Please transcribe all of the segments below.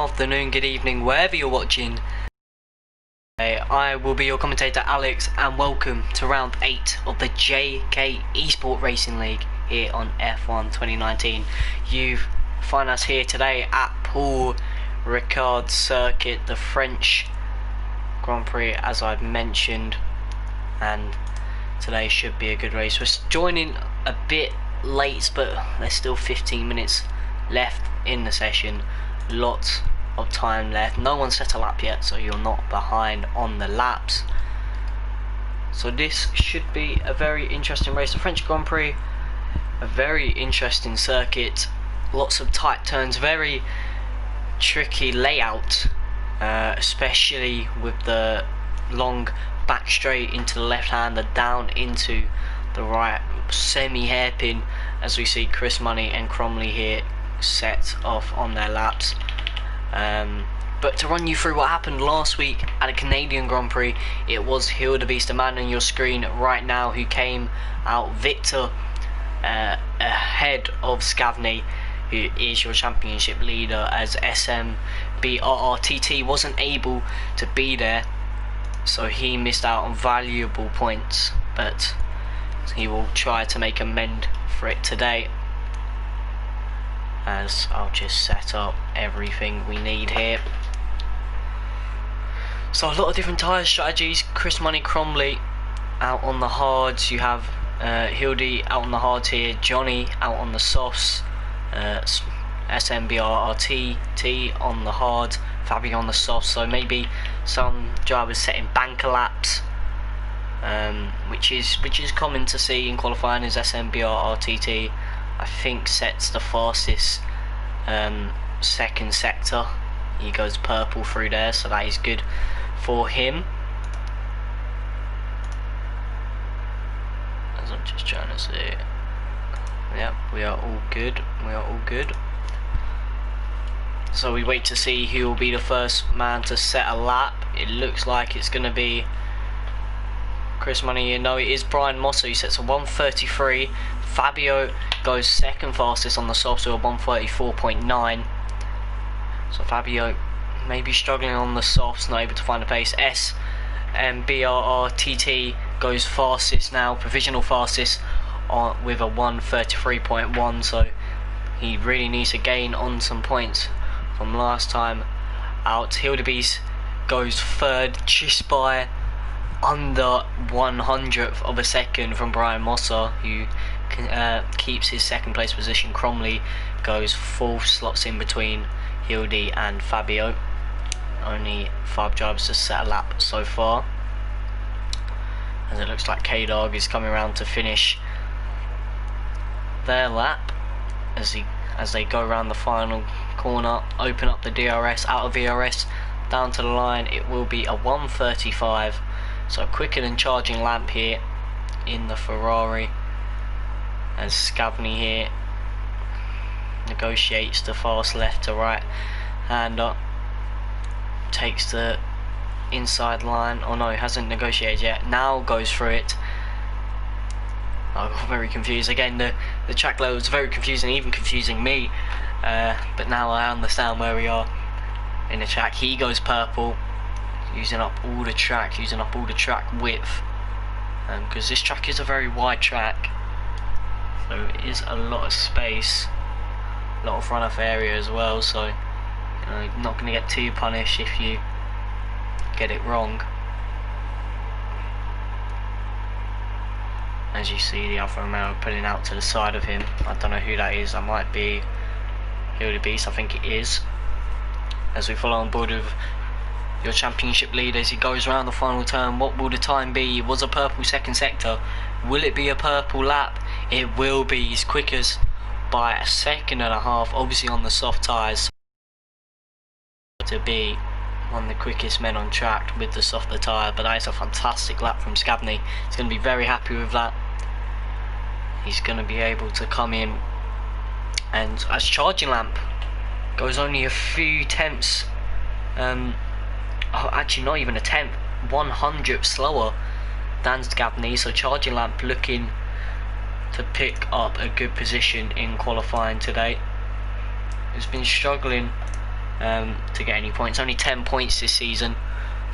afternoon, good evening, wherever you're watching. I will be your commentator Alex, and welcome to round 8 of the JK Esport Racing League here on F1 2019. You find us here today at Paul Ricard Circuit, the French Grand Prix, as I've mentioned, and today should be a good race. We're joining a bit late, but there's still 15 minutes left in the session. Lots of time left. No one's set a lap yet, so you're not behind on the laps. So this should be a very interesting race. The French Grand Prix, a very interesting circuit. Lots of tight turns, very tricky layout, especially with the long back straight into the left hander, down into the right semi hairpin, as we see Chris Money and Cromley here set off on their laps. But to run you through what happened last week at a Canadian Grand Prix, it was Hildebeest, the man on your screen right now, who came out victor ahead of Scavney, who is your championship leader, as SMBRRTT wasn't able to be there, so he missed out on valuable points, but he will try to make amend for it today. As I'll just set up everything we need here. So a lot of different tyre strategies. Chris Money, Cromley out on the hards. You have Hildy out on the hards here, Johnny out on the softs, SMBRRTT on the hard, Fabio on the softs. So maybe some drivers setting banker laps, which is common to see in qualifying, as SMBRRTT I think sets the fastest second sector. He goes purple through there, so that is good for him. As I'm just trying to see. Yep, we are all good. We are all good. So we wait to see who will be the first man to set a lap. It looks like it's going to be Chris Money. No, it is Brian Mosso. He sets a 1:33. Fabio goes second fastest on the softs with a 1:34.9. So Fabio maybe struggling on the softs, not able to find a pace. SMBRRTT goes fastest now, provisional fastest, with a 1:33.1. So he really needs to gain on some points from last time out. Hildebeest goes third, just by under 100th of a second from Brian Mossa, who keeps his second place position. Cromley goes fourth, slots in between Hildy and Fabio. Only 5 drivers to set a lap so far, as it looks like K-Dog is coming around to finish their lap as they go around the final corner, open up the DRS, out of VRS, down to the line. It will be a 1:35, so quicker than charging lamp here in the Ferrari, as Scavney here negotiates the fast left to right hander, takes the inside line. Oh no, he hasn't negotiated yet, now goes through it. I got very confused again. The track layout was very confusing, even confusing me, but now I understand where we are in the track. He goes purple, using up all the track, width, because this track is a very wide track, so it is a lot of space, a lot of runoff area as well, so you're not going to get too punished if you get it wrong. As you see the Alfa Romeo pulling out to the side of him. I don't know who that is. That might be Hildebeest, I think it is. As we follow on board with your championship lead as he goes around the final turn. What will the time be? It was a purple second sector. Will it be a purple lap? It will be. He's quickest by 1.5 seconds, obviously on the soft tyres, to be one of the quickest men on track with the softer tyre. But that is a fantastic lap from Scavney. He's going to be very happy with that. He's going to be able to come in, and as charging lamp goes only a few tenths, actually not even a tenth, 100th slower than Scavney, so charging lamp looking to pick up a good position in qualifying today. He's been struggling to get any points. Only 10 points this season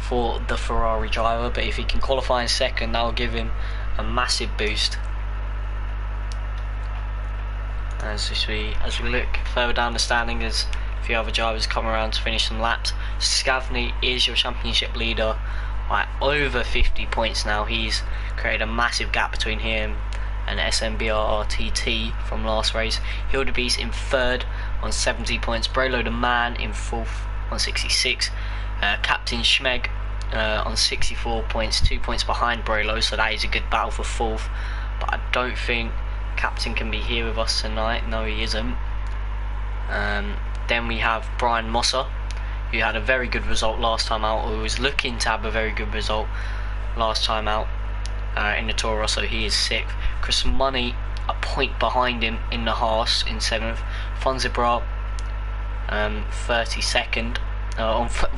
for the Ferrari driver, but if he can qualify in second, that will give him a massive boost. As we look further down the standing, there's a few other drivers come around to finish some laps. Scavney is your championship leader by over 50 points now. He's created a massive gap between him and SMBR RTT from last race. Hildebeest in third on 70 points. Brolo the man in fourth on 66. Captain Schmeg on 64 points, 2 points behind Brolo, so that is a good battle for fourth. But I don't think Captain can be here with us tonight. No, he isn't. Then we have Brian Mosser, who had a very good result last time out, or was looking to have a very good result last time out in the Toro Rosso. He is sixth. Chris Money a point behind him in the Haas in seventh. Fonzibra 32nd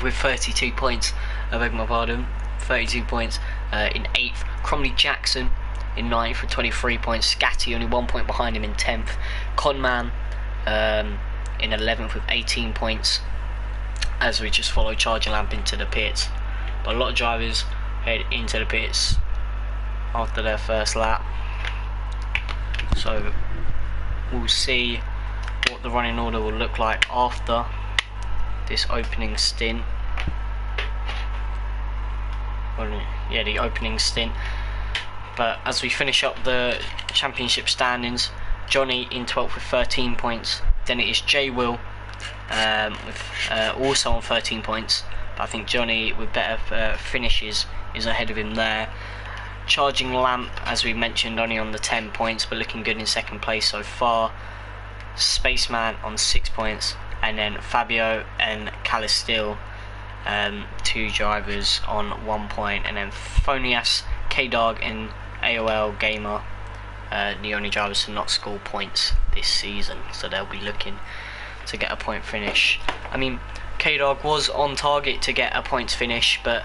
with 32 points. I beg my pardon, 32 points in eighth. Cromley Jackson in ninth with 23 points. Scatty only 1 point behind him in 10th. Conman in 11th with 18 points, as we just follow Charging Lamp into the pits. But a lot of drivers head into the pits after their first lap, so we'll see what the running order will look like after this opening stint. Yeah, the opening stint. But as we finish up the championship standings, Johnny in 12th with 13 points. Then it is J Will with also on 13 points. But I think Johnny with better finishes is ahead of him there. Charging Lamp, as we mentioned, only on the 10 points, but looking good in second place so far. Spaceman on 6 points, and then Fabio and Calistil, two drivers on 1 point, and then Phonias, K-Dog and AOL Gamer, the only drivers to not score points this season, so they'll be looking to get a point finish. I mean, K-Dog was on target to get a points finish, but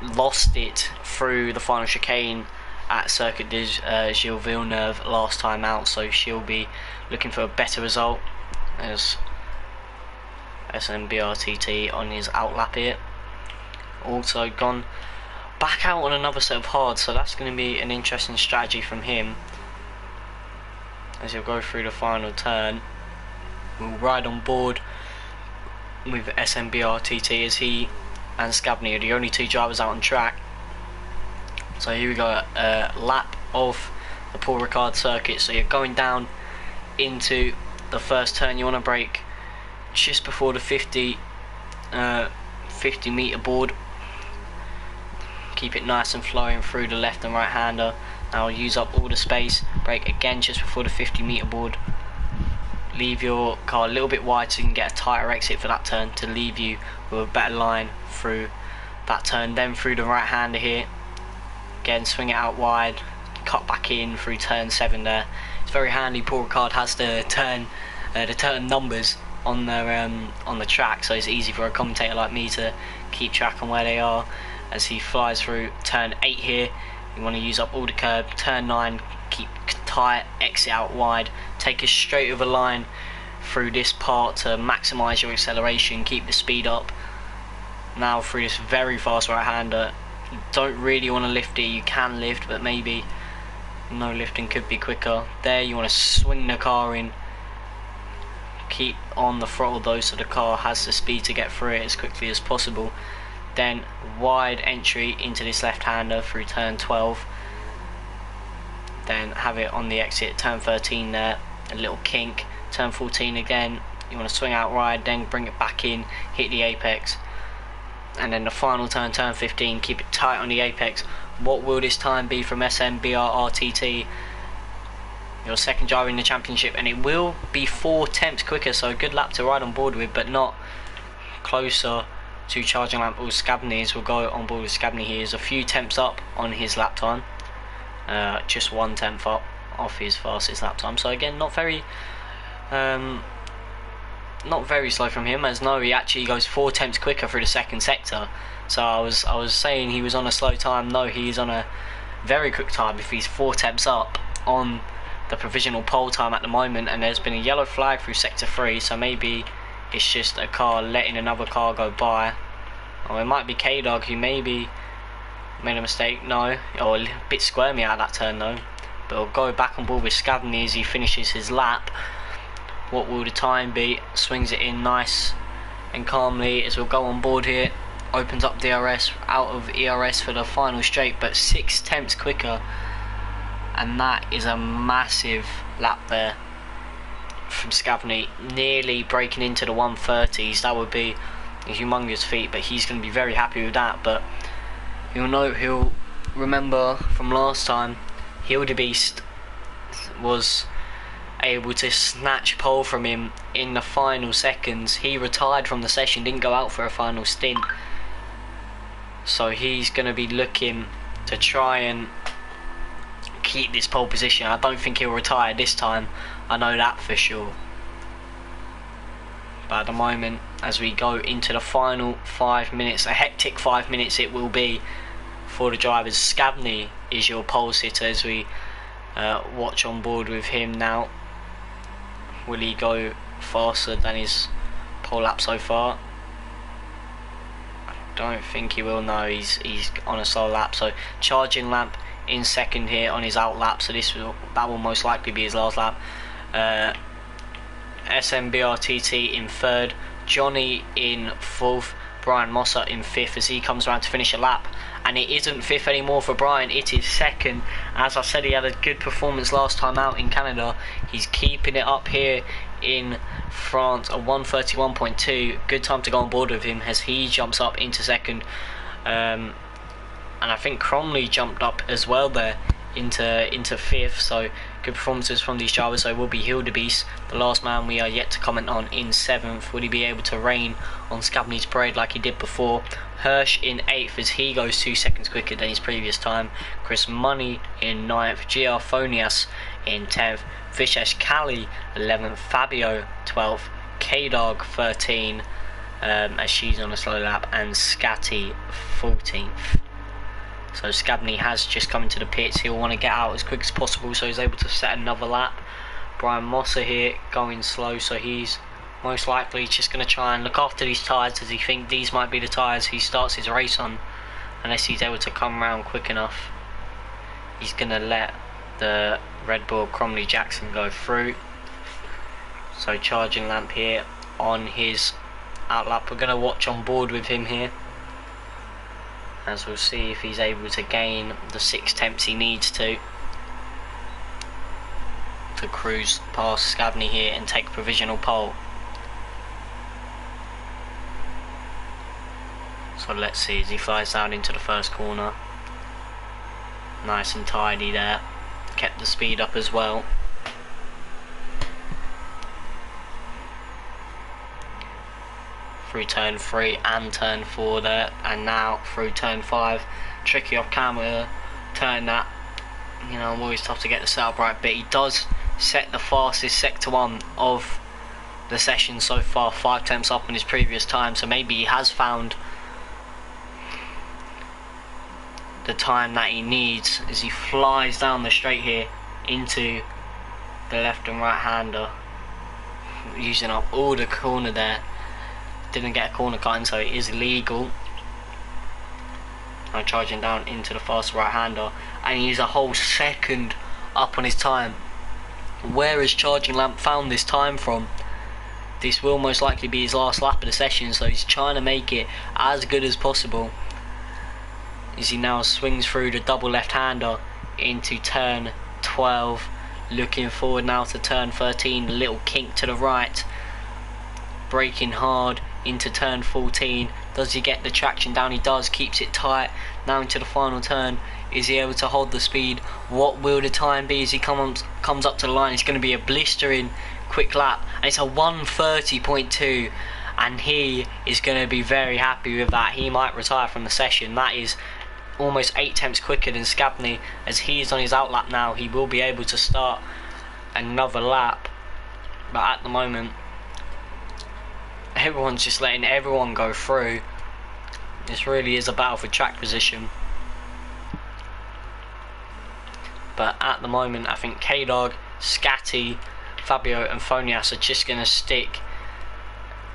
lost it through the final chicane at Circuit de Gilles Villeneuve last time out, so she'll be looking for a better result as SMBRTT on his outlap here. Also gone back out on another set of hards, so that's going to be an interesting strategy from him as he'll go through the final turn. We'll ride on board with SMBRTT as he and Scavney are the only two drivers out on track. So here we go, a lap of the Paul Ricard circuit. So you're going down into the first turn. You want to brake just before the 50 meter board. Keep it nice and flowing through the left and right hander. Now use up all the space. Brake again just before the 50 meter board. Leave your car a little bit wide so you can get a tighter exit for that turn to leave you with a better line through that turn. Then through the right hander here, again swing it out wide, cut back in through turn 7 there. It's very handy. Paul Ricard has the turn numbers on the track, so it's easy for a commentator like me to keep track on where they are as he flies through turn 8 here. You want to use up all the curb. Turn 9, keep tight, exit out wide, take a straight over line through this part to maximise your acceleration, keep the speed up. Now through this very fast right hander, you don't really want to lift it. You can lift, but maybe no lifting could be quicker. There you want to swing the car in, keep on the throttle though so the car has the speed to get through it as quickly as possible. Then wide entry into this left hander through turn 12, then have it on the exit turn 13 there, a little kink. Turn 14 again, you want to swing out wide, then bring it back in, hit the apex, and then the final turn, turn 15, keep it tight on the apex. What will this time be from SMBRRTT, your second driver in the championship? And it will be 4 tenths quicker, so a good lap to ride on board with, but not closer to Charging Lamp or Scavney's. Will go on board with Scavney. He is a few tenths up on his lap time, just 1 tenth up off his fastest lap time, so again not very slow from him, as no, he actually goes 4 tenths quicker through the second sector. So I was saying he was on a slow time. No, he's on a very quick time if he's 4 tenths up on the provisional pole time at the moment. And there's been a yellow flag through sector 3, so maybe it's just a car letting another car go by. Oh, it might be K-Dog who maybe made a mistake. No, or a bit squirmy out of that turn though. But he'll go back on board with Scavney as he finishes his lap. What will the time be? Swings it in nice and calmly as we'll go on board here. Opens up DRS, out of ERS for the final straight, but 6 tenths quicker. And that is a massive lap there from Scavney, nearly breaking into the 130s. That would be a humongous feat, but he's going to be very happy with that. But he'll remember from last time, Hildebeest was able to snatch pole from him in the final seconds. He retired from the session, didn't go out for a final stint, so he's going to be looking to try and keep this pole position. I don't think he'll retire this time, I know that for sure. But at the moment, as we go into the final 5 minutes, a hectic 5 minutes it will be for the drivers. Scavney is your pole sitter as we watch on board with him now. Will he go faster than his pole lap so far? I don't think he will. No, he's on a slow lap. So charging lamp in second here on his out lap. So that will most likely be his last lap. SMBRTT in third. Johnny in fourth. Brian Mosser in fifth as he comes around to finish a lap. And it isn't fifth anymore for Brian, it is second. As I said, he had a good performance last time out in Canada. He's keeping it up here in France, a 1:31.2. Good time to go on board with him as he jumps up into second. And I think Cromley jumped up as well there into fifth. So good performances from these drivers. So it will be Hildebeest, the last man we are yet to comment on, in seventh. Will he be able to reign on Scavney's parade like he did before? Hirsch in 8th as he goes 2 seconds quicker than his previous time. Chris Money in 9th. GR Phonias in 10th. Vishesh Kali 11th. Fabio 12th. K-Dog 13th as she's on a slow lap. And Scatty 14th. So Scavney has just come into the pits. He'll want to get out as quick as possible so he's able to set another lap. Brian Mosser here going slow, so he's most likely just going to try and look after these tyres as he thinks these might be the tyres he starts his race on, unless he's able to come round quick enough. He's going to let the Red Bull Cromley Jackson go through. So charging lamp here on his out lap. We're going to watch on board with him here, as we'll see if he's able to gain the 6 tenths he needs to cruise past Scavney here and take provisional pole. So let's see as he flies down into the first corner. Nice and tidy there. Kept the speed up as well. Through turn 3 and turn 4 there, and now through turn 5. Tricky off camera turn that, you know, always tough to get the setup right, but he does set the fastest sector 1 of the session so far, 5 tenths up on his previous time, so maybe he has found the time that he needs as he flies down the straight here into the left and right hander, using up all the corner there. Didn't get a corner cut in, so it is legal. Now charging down into the fast right hander, and he's a whole second up on his time. Where has charging lamp found this time from? This will most likely be his last lap of the session, so he's trying to make it as good as possible as he now swings through the double left hander into turn 12. Looking forward now to turn 13, a little kink to the right, braking hard into turn 14. Does he get the traction down? He does. Keeps it tight now into the final turn. Is he able to hold the speed? What will the time be as he comes up to the line? It's going to be a blistering quick lap, and it's a 1:30.2, and he is going to be very happy with that. He might retire from the session. That is almost 8 tenths quicker than Scavney. As he is on his out lap now, he will be able to start another lap, but at the moment everyone's just letting everyone go through. This really is a battle for track position, but at the moment I think K-Dog, Scatty, Fabio and Phonias are just going to stick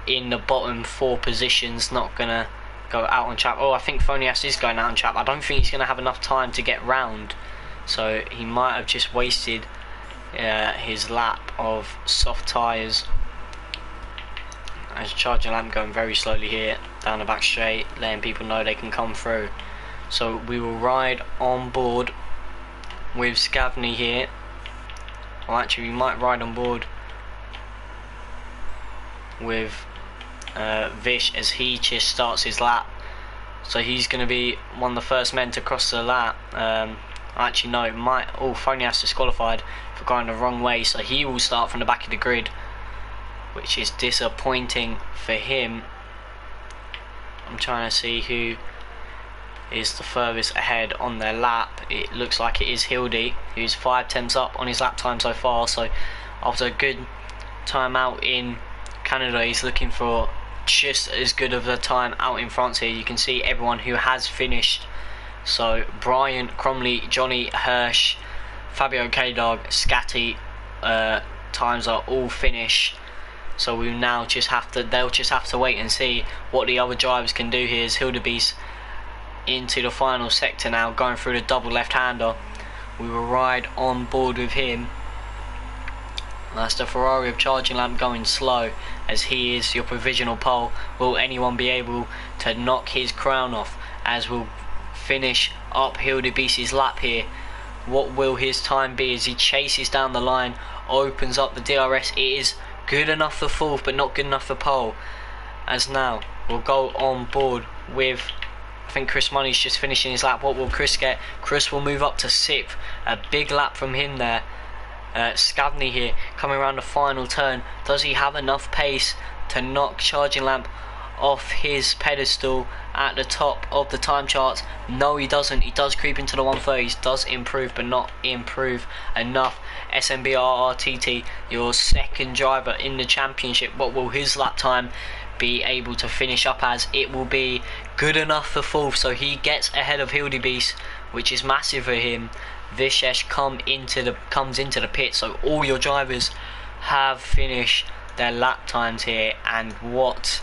in the bottom 4 positions, not gonna go out on track. Oh, I think Fonias is going out on track. I don't think he's gonna have enough time to get round, so he might have just wasted his lap of soft tyres. As Charging Lamp going very slowly here down the back straight, letting people know they can come through. So we will ride on board with Scavney here. Well, actually, we might ride on board with Vish as he just starts his lap. So he's going to be one of the first men to cross the lap. Actually, no, it might. Oh, Fonias disqualified for going the wrong way, so he will start from the back of the grid, which is disappointing for him. I'm trying to see who is the furthest ahead on their lap. It looks like it is Hildy, who's 5 tenths up on his lap time so far. So after a good time out in Canada, he's looking for just as good of a time out in France here. You can see everyone who has finished. So Brian, Cromley, Johnny, Hirsch, Fabio K-Dog, Scatty times are all finished. So we now just have to, they'll just have to wait and see what the other drivers can do here. As Hildebeest into the final sector now, going through the double left-hander. We will ride on board with him. That's the Ferrari of Charging Lamp going slow, as he is your provisional pole. Will anyone be able to knock his crown off as we'll finish up Hildebeest's lap here? What will his time be as he chases down the line, opens up the DRS? It is good enough for 4th, but not good enough for pole. As now we'll go on board with, I think Chris Money's just finishing his lap. What will Chris get? Chris will move up to 6th. A big lap from him there. Scavney here coming around the final turn. Does he have enough pace to knock Charging Lamp off his pedestal at the top of the time charts? No, he doesn't. He does creep into the 130s, does improve, but not improve enough. SMBRRTT, your second driver in the championship, what will his lap time be able to finish up as? It will be good enough for 4th, so he gets ahead of Hildebeest, which is massive for him. Vishesh comes into the pit, so all your drivers have finished their lap times here, and what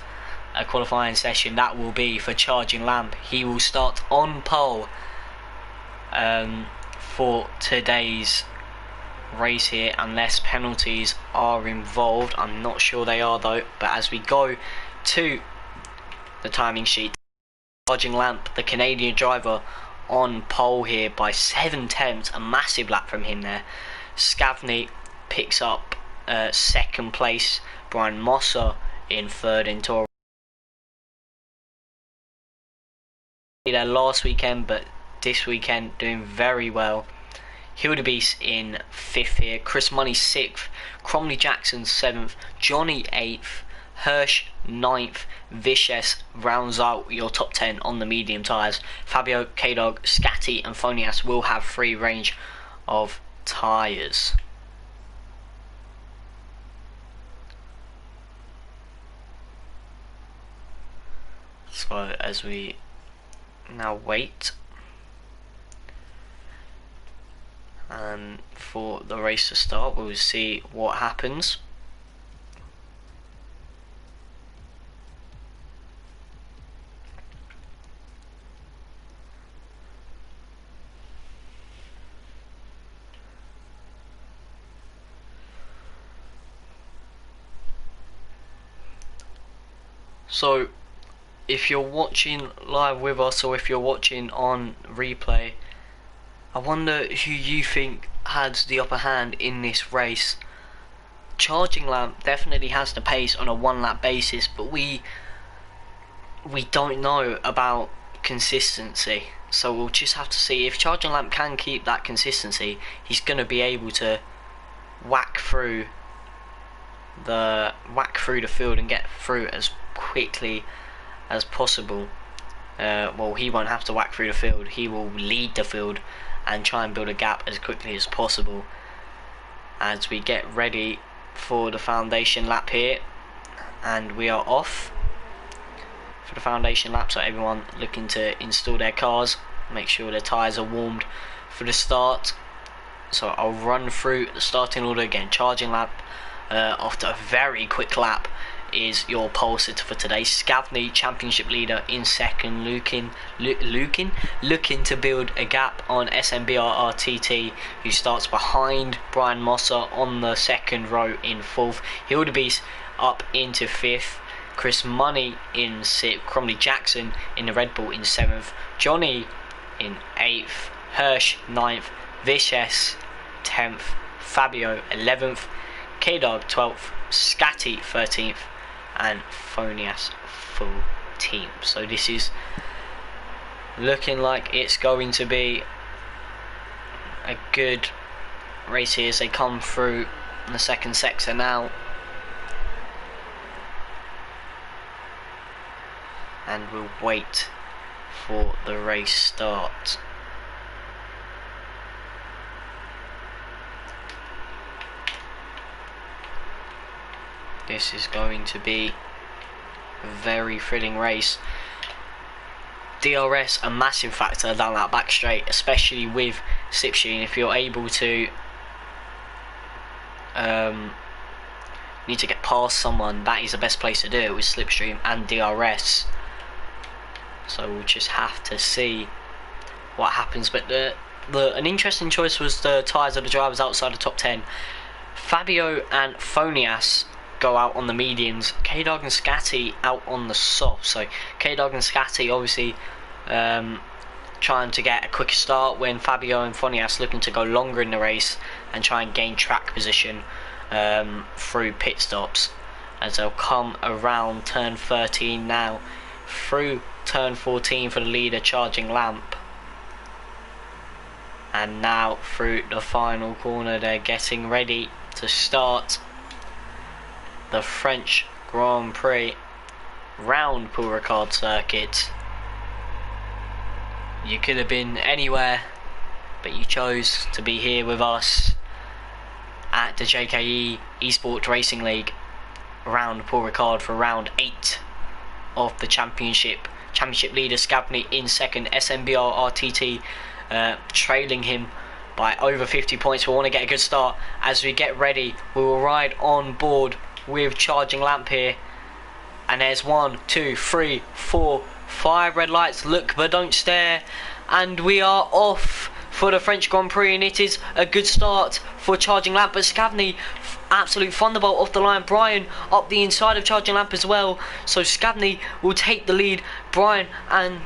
a qualifying session that will be for Charging Lamp. He will start on pole for today's race here, unless penalties are involved. I'm not sure they are though. But as we go to the timing sheet, Charging Lamp, the Canadian driver, on pole here by 7 tenths, a massive lap from him there. Scavney picks up 2nd place. Brian Mosser in 3rd in Tour. There last weekend, but this weekend doing very well. Hildebeest in 5th here. Chris Money 6th. Cromley Jackson 7th. Johnny 8th. Hirsch 9th. Vishes rounds out your top 10 on the medium tyres. Fabio, K-Dog, Scatty and Fonias will have free range of tyres. So as we now wait for the race to start, we'll see what happens. So if you're watching live with us, or if you're watching on replay, I wonder who you think had the upper hand in this race. Charging Lamp definitely has the pace on a 1-lap basis, but we don't know about consistency. So we'll just have to see if Charging Lamp can keep that consistency. He's going to be able to whack through the field and get through as quickly as possible. Well, he won't have to whack through the field. He will lead the field and try and build a gap as quickly as possible. As we get ready for the foundation lap here, and we are off for the foundation lap. So everyone looking to install their cars, make sure their tyres are warmed for the start. So I'll run through the starting order again. Charging Lamp after a very quick lap is your pole sitter for today. Scavney, championship leader in second, looking to build a gap on SMBR RTT, who starts behind Brian Mosser on the second row in fourth. Hildebeest up into fifth. Chris Money in sixth. Cromley Jackson in the Red Bull in seventh. Johnny in eighth. Hirsch ninth. Vicious 10th. Fabio 11th. K-Dog 12th. Scatty 13th. And Phonias 14th. So this is looking like it's going to be a good race here as they come through the second sector now. And we'll wait for the race start. This is going to be a very thrilling race. DRS a massive factor down that back straight, especially with slipstream. If you're able to need to get past someone, that is the best place to do it with slipstream and DRS. So we'll just have to see what happens. But an interesting choice was the tyres of the drivers outside the top 10. Fabio and Phonias go out on the mediums. K-Dog and Scatty out on the soft. So K-Dog and Scatty obviously trying to get a quicker start, when Fabio and Phonias looking to go longer in the race and try and gain track position through pit stops, as they'll come around turn 13 now, through turn 14 for the leader Charging Lamp, and now through the final corner. They're getting ready to start the French Grand Prix round Paul Ricard circuit. You could have been anywhere, but you chose to be here with us at the JKeSPORT Racing League round Paul Ricard for round 8 of the championship. Championship leader Scavney in second, SMBR RTT trailing him by over 50 points. We want to get a good start as we get ready. We will ride on board with Charging Lamp here, and there's 1, 2, 3, 4, 5 red lights. Look but don't stare, and we are off for the French Grand Prix, and it is a good start for Charging Lamp. But Scavney, absolute thunderbolt off the line. Brian up the inside of Charging Lamp as well, so Scavney will take the lead. Brian and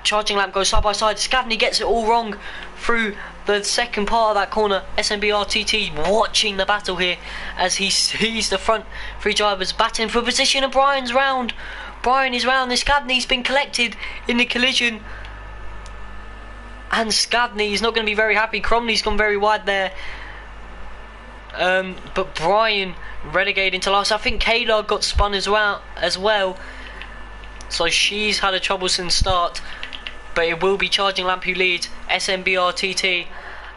Charging Lamp go side by side. Scavney gets it all wrong through the second part of that corner. SMBRTT watching the battle here as he sees the front three drivers battling for position, and Brian's round. Brian is round, and Scavney's been collected in the collision, and Scavney is not going to be very happy. Cromley's gone very wide there, but Brian relegated into last. I think K-Dog got spun as well, so she's had a troublesome start. But it will be Charging Lamp who leads. SMBRTT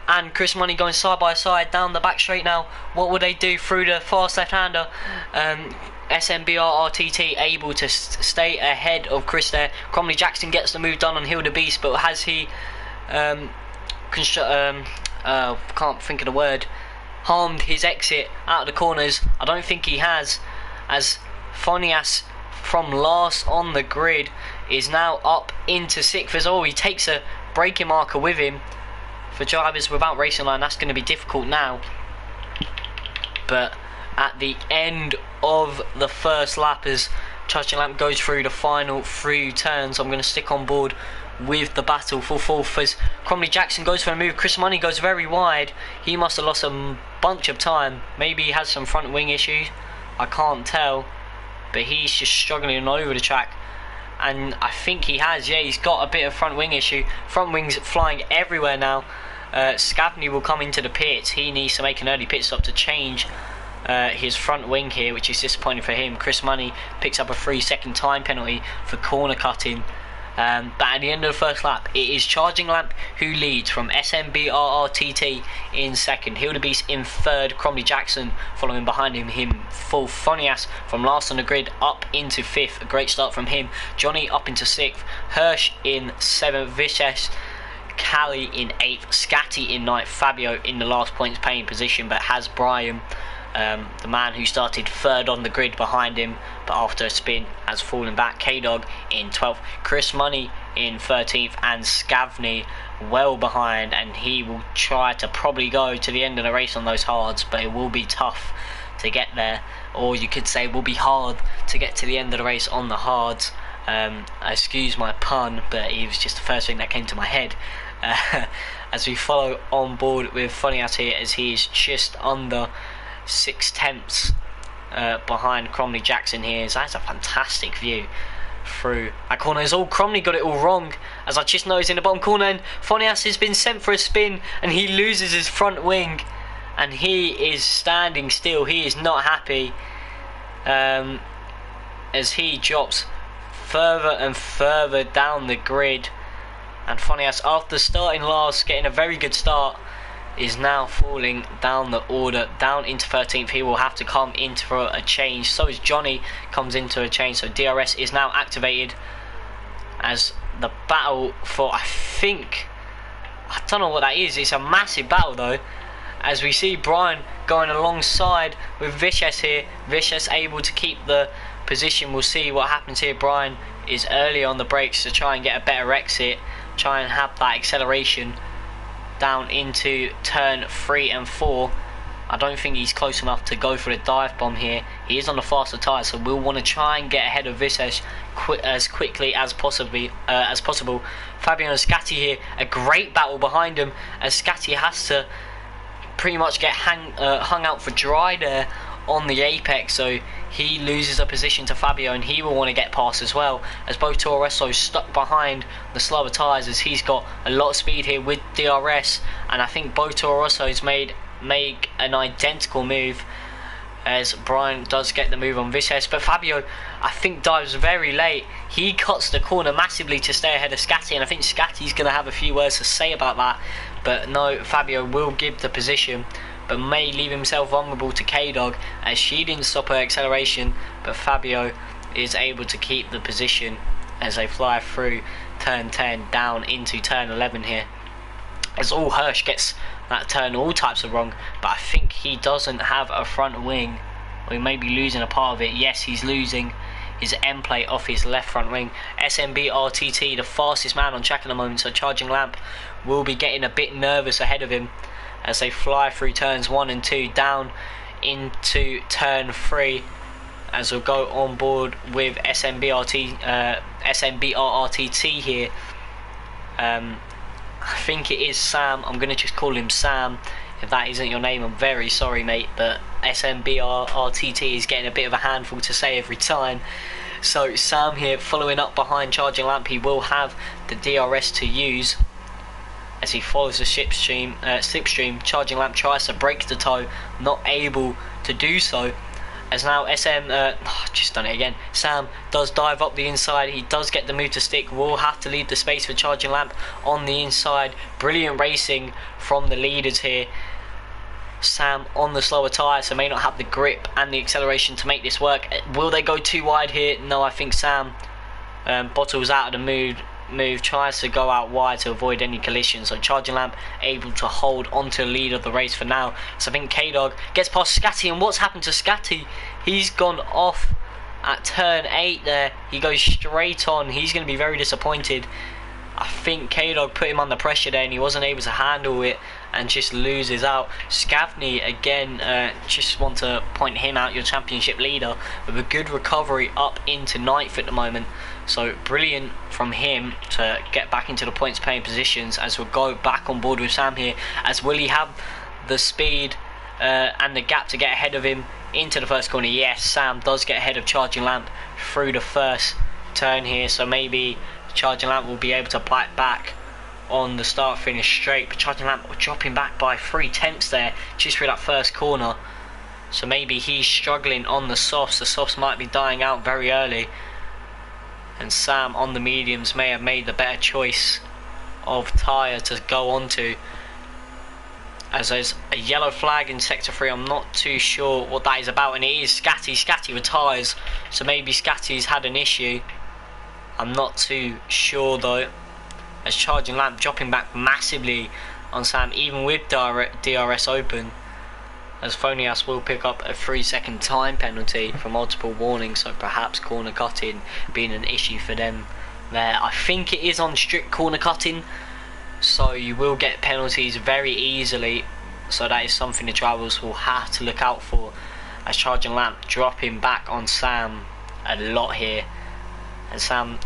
and Chris Money going side by side down the back straight now. What will they do through the fast left-hander? SMBRTT able to stay ahead of Chris there. Cromley Jackson gets the move done on Hildebeest, but has he can't think of the word, harmed his exit out of the corners? I don't think he has, as Phonias from last on the grid is now up into 6th as well. He takes a braking marker with him. For drivers without racing line, that's going to be difficult now. But at the end of the first lap, as Charging Lamp goes through the final 3 turns, I'm going to stick on board with the battle for 4th as Cromley Jackson goes for a move. Chris Money goes very wide. He must have lost a bunch of time. Maybe he has some front wing issues, I can't tell, but he's just struggling all over the track. And I think he has, yeah, he's got a bit of front wing issue. Front wings flying everywhere now. Scavney will come into the pits. He needs to make an early pit stop to change his front wing here, which is disappointing for him. Chris Money picks up a 3-second time penalty for corner cutting. But at the end of the first lap, it is Charging Lamp who leads from SMBRRTT in second. Hildebeest in third. Cromley Jackson following behind him full. Phonias from last on the grid up into 5th. A great start from him. Johnny up into 6th. Hirsch in 7th. Vicious Callie in 8th. Scatty in 9th. Fabio in the last points paying position, but has Brian The man who started third on the grid behind him, but after a spin has fallen back. K-Dog in 12th, Chris Money in 13th, and Scavney well behind, and he will try to probably go to the end of the race on those hards, but it will be tough to get there, or you could say it will be hard to get to the end of the race on the hards. Excuse my pun, but it was just the first thing that came to my head. As we follow on board with Funnias here, as he is just under 6/10 behind Cromley Jackson here. So that's a fantastic view through that corner. As all Cromley got it all wrong, as I just noticed in the bottom corner, and Funnias has been sent for a spin and he loses his front wing, and he is standing still. He is not happy as he drops further and further down the grid. And Funnias, after starting last, getting a very good start, is now falling down the order, down into 13th. He will have to come into for a change. So is Johnny, comes into a change. So DRS is now activated as the battle for, I don't know what that is. It's a massive battle though, as we see Brian going alongside with Vicious here. Vicious able to keep the position. We'll see what happens here. Brian is early on the brakes to try and get a better exit, try and have that acceleration down into turn 3 and 4. I don't think he's close enough to go for the dive bomb here. He is on the faster tyre, so we'll want to try and get ahead of Vicious as quickly as possible. Fabio and Scatti here, a great battle behind him, as Scatti has to pretty much get hung out for dry there on the apex, so he loses a position to Fabio, and he will want to get past as well, as both Torreso stuck behind the slower tyres, as he's got a lot of speed here with DRS, and I think both Torreso's make an identical move, as Brian does get the move on Vicious, but Fabio, I think, dives very late. He cuts the corner massively to stay ahead of Scatti, and I think Scatti's going to have a few words to say about that, but no, Fabio will give the position, but may leave himself vulnerable to K-Dog, as she didn't stop her acceleration, but Fabio is able to keep the position as they fly through turn 10 down into turn 11 here. As all Hirsch gets that turn all types of wrong, but I think he doesn't have a front wing, or he may be losing a part of it. Yes, he's losing his end plate off his left front wing. SMB RTT, the fastest man on track at the moment, so Charging Lamp will be getting a bit nervous ahead of him as they fly through turns 1 and 2 down into turn 3, as we'll go on board with SMBRRTT here. I think it is Sam. I'm going to just call him Sam. If that isn't your name, I'm very sorry, mate, but SMBRRTT is getting a bit of a handful to say every time. So Sam here following up behind Charging Lamp. He will have the DRS to use as he follows the slipstream. Charging Lamp tries to break the toe, not able to do so, as now just done it again. Sam does dive up the inside. He does get the move to stick. Will have to leave the space for Charging Lamp on the inside. Brilliant racing from the leaders here. Sam on the slower tyre, so may not have the grip and the acceleration to make this work. Will they go too wide here? No, I think Sam bottles out of the move, tries to go out wide to avoid any collision, so Charging Lamp able to hold onto the lead of the race for now. So I think K-Dog gets past Scatti, and what's happened to Scatti? He's gone off at turn 8 there. He goes straight on. He's going to be very disappointed. I think K-Dog put him under pressure there and he wasn't able to handle it and just loses out. Scavney again, just want to point him out, your championship leader, with a good recovery up into 9th at the moment. So brilliant from him to get back into the points paying positions, as we'll go back on board with Sam here. As will he have the speed and the gap to get ahead of him into the first corner? Yes, Sam does get ahead of Charging Lamp through the first turn here, so maybe Charging Lamp will be able to bite back on the start finish straight, but Charging Lamp dropping back by 3/10 there just through that first corner, so maybe he's struggling on the softs might be dying out very early, and Sam on the mediums may have made the better choice of tyre to go onto, as there's a yellow flag in sector 3. I'm not too sure what that is about, and it is Scatti retires, so maybe Scatti's had an issue. I'm not too sure though, as Charging Lamp dropping back massively on Sam, even with DRS open. as Phonias will pick up a 3-second time penalty for multiple warnings, so perhaps corner cutting being an issue for them there. I think it is on strict corner cutting, so you will get penalties very easily, so that is something the Travels will have to look out for, as Charging Lamp dropping back on Sam a lot here, and Sam,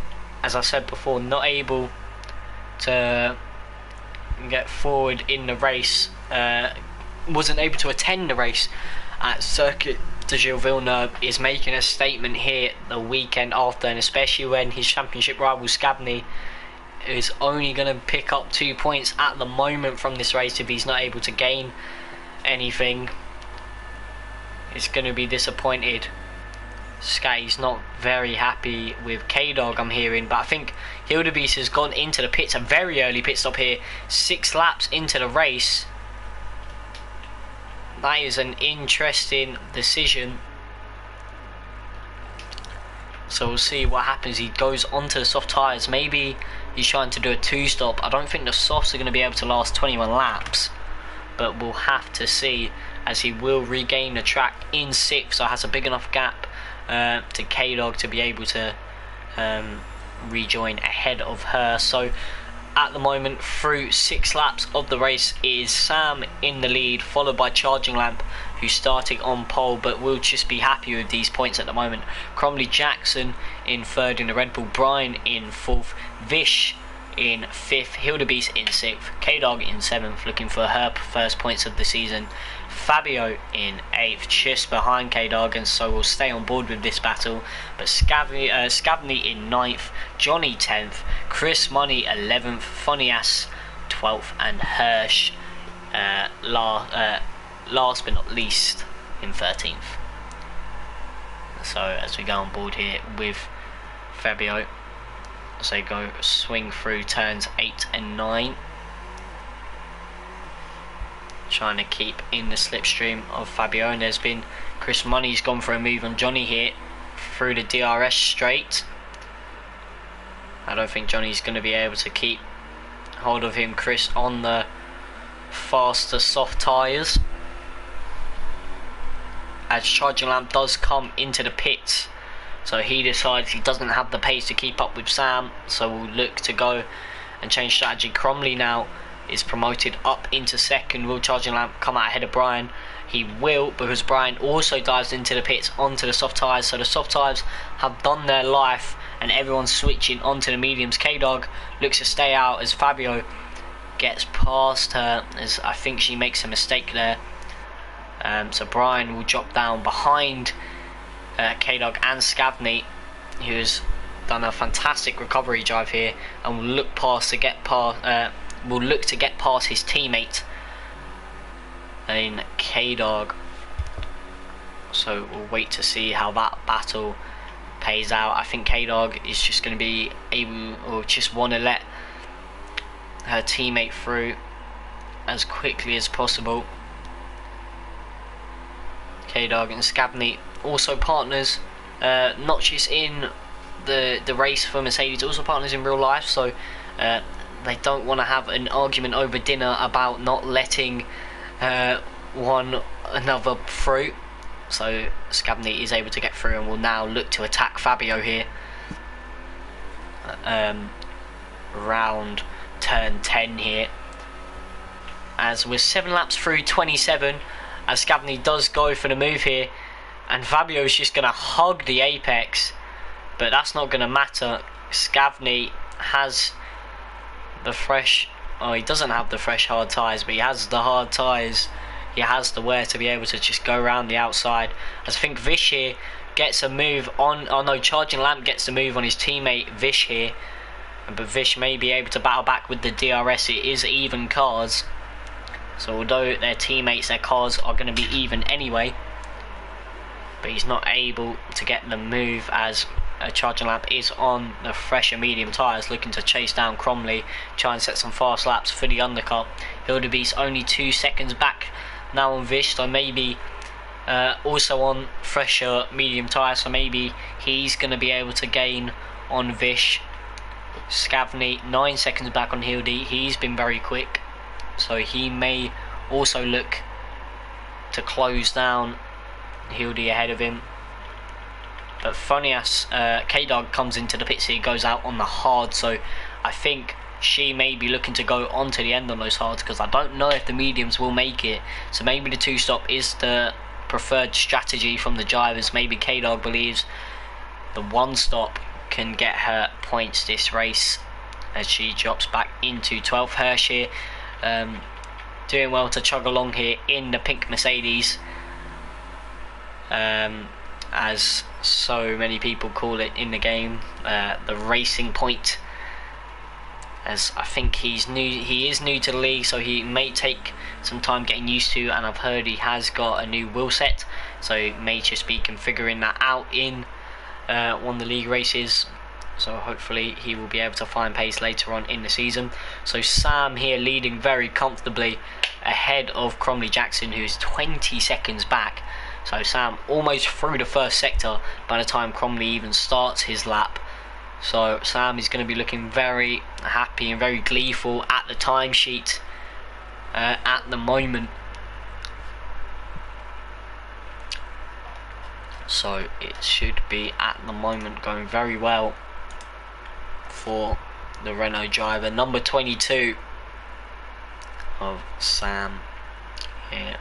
as I said before, not able to get forward in the race, wasn't able to attend the race at Circuit de Gilles Villeneuve, is making a statement here the weekend after, and especially when his championship rival Scavney is only going to pick up 2 points at the moment from this race. If he's not able to gain anything, it's going to be disappointed. Scatty's not very happy with K-Dog, I'm hearing, but I think Hildebeest has gone into the pits, a very early pit stop here, 6 laps into the race. That is an interesting decision. So we'll see what happens. He goes onto the soft tyres. Maybe he's trying to do a 2-stop. I don't think the softs are going to be able to last 21 laps, but we'll have to see, as he will regain the track in 6th, so has a big enough gap to K-Dog to be able to rejoin ahead of her. So at the moment, through 6 laps of the race, is Sam in the lead, followed by Charging Lamp, who's starting on pole, but will just be happy with these points at the moment. Cromley Jackson in 3rd in the Red Bull, Brian in 4th, Vish in 5th, Hildebeest in 6th, K-Dog in 7th, looking for her first points of the season, Fabio in 8th, just behind K-Dog, and so we'll stay on board with this battle. But Scavney in 9th, Johnny 10th, Chris Money 11th, Phonias 12th, and Hirsch last but not least in 13th. So as we go on board here with Fabio, as they go swing through turns 8 and 9, trying to keep in the slipstream of Fabio, and there's been Chris Money's gone for a move on Johnny here through the DRS straight. I don't think Johnny's going to be able to keep hold of him. Chris on the faster soft tyres, as Charging Lamp does come into the pits, so he decides he doesn't have the pace to keep up with Sam, so we'll look to go and change strategy. Cromley now is promoted up into 2nd. Will Charging Lamp come out ahead of Brian? He will, because Brian also dives into the pits onto the soft tyres, so the soft tyres have done their life and everyone's switching onto the mediums. K-Dog looks to stay out as Fabio gets past her, as I think she makes a mistake there. So Brian will drop down behind K-Dog and Scavney, who has done a fantastic recovery drive here, and will look to get past his teammate in K-Dog. So we'll wait to see how that battle pays out. I think K-Dog is just going to be able, or just want to let her teammate through as quickly as possible. K-Dog and Scavney also partners, not just in the race for Mercedes, also partners in real life, so they don't want to have an argument over dinner about not letting one another through. So Scavney is able to get through and will now look to attack Fabio here. Round turn 10 here, as we're 7 laps through 27, as Scavney does go for the move here, and Fabio is just going to hug the apex, but that's not going to matter. Scavney has the fresh, oh, he doesn't have the fresh hard tyres, but he has the hard tyres. He has the wear to be able to just go around the outside. As I think Vish here gets a move on, oh no, Charging Lamp gets the move on his teammate Vish here, but Vish may be able to battle back with the DRS. It is even cars, so although their teammates, their cars are going to be even anyway, but he's not able to get the move, as Charging Lamp is on the fresher medium tyres, looking to chase down Cromley, try and set some fast laps for the undercut. Hildebeest only 2 seconds back now on Vish, so maybe also on fresher medium tyres, so maybe he's going to be able to gain on Vish. Scavney 9 seconds back on Hildy, he's been very quick, so he may also look to close down Hildy ahead of him. But Fonias, K-Dog comes into the pits here, goes out on the hard, so I think she may be looking to go on to the end on those hards, because I don't know if the mediums will make it. So maybe the 2-stop is the preferred strategy from the drivers. Maybe K-Dog believes the 1-stop can get her points this race, as she drops back into 12th. Hirsch here, doing well to chug along here in the pink Mercedes, as so many people call it in the game, the racing point, as I think he is new to the league, so he may take some time getting used to, and I've heard he has got a new wheel set, so he may just be configuring that out in one of the league races. So hopefully he will be able to find pace later on in the season. So Sam here leading very comfortably ahead of Cromley Jackson, who is 20 seconds back. So Sam almost through the first sector by the time Cromley even starts his lap. So Sam is going to be looking very happy and very gleeful at the timesheet at the moment. So it should be at the moment going very well for the Renault driver, number 22 of Sam here,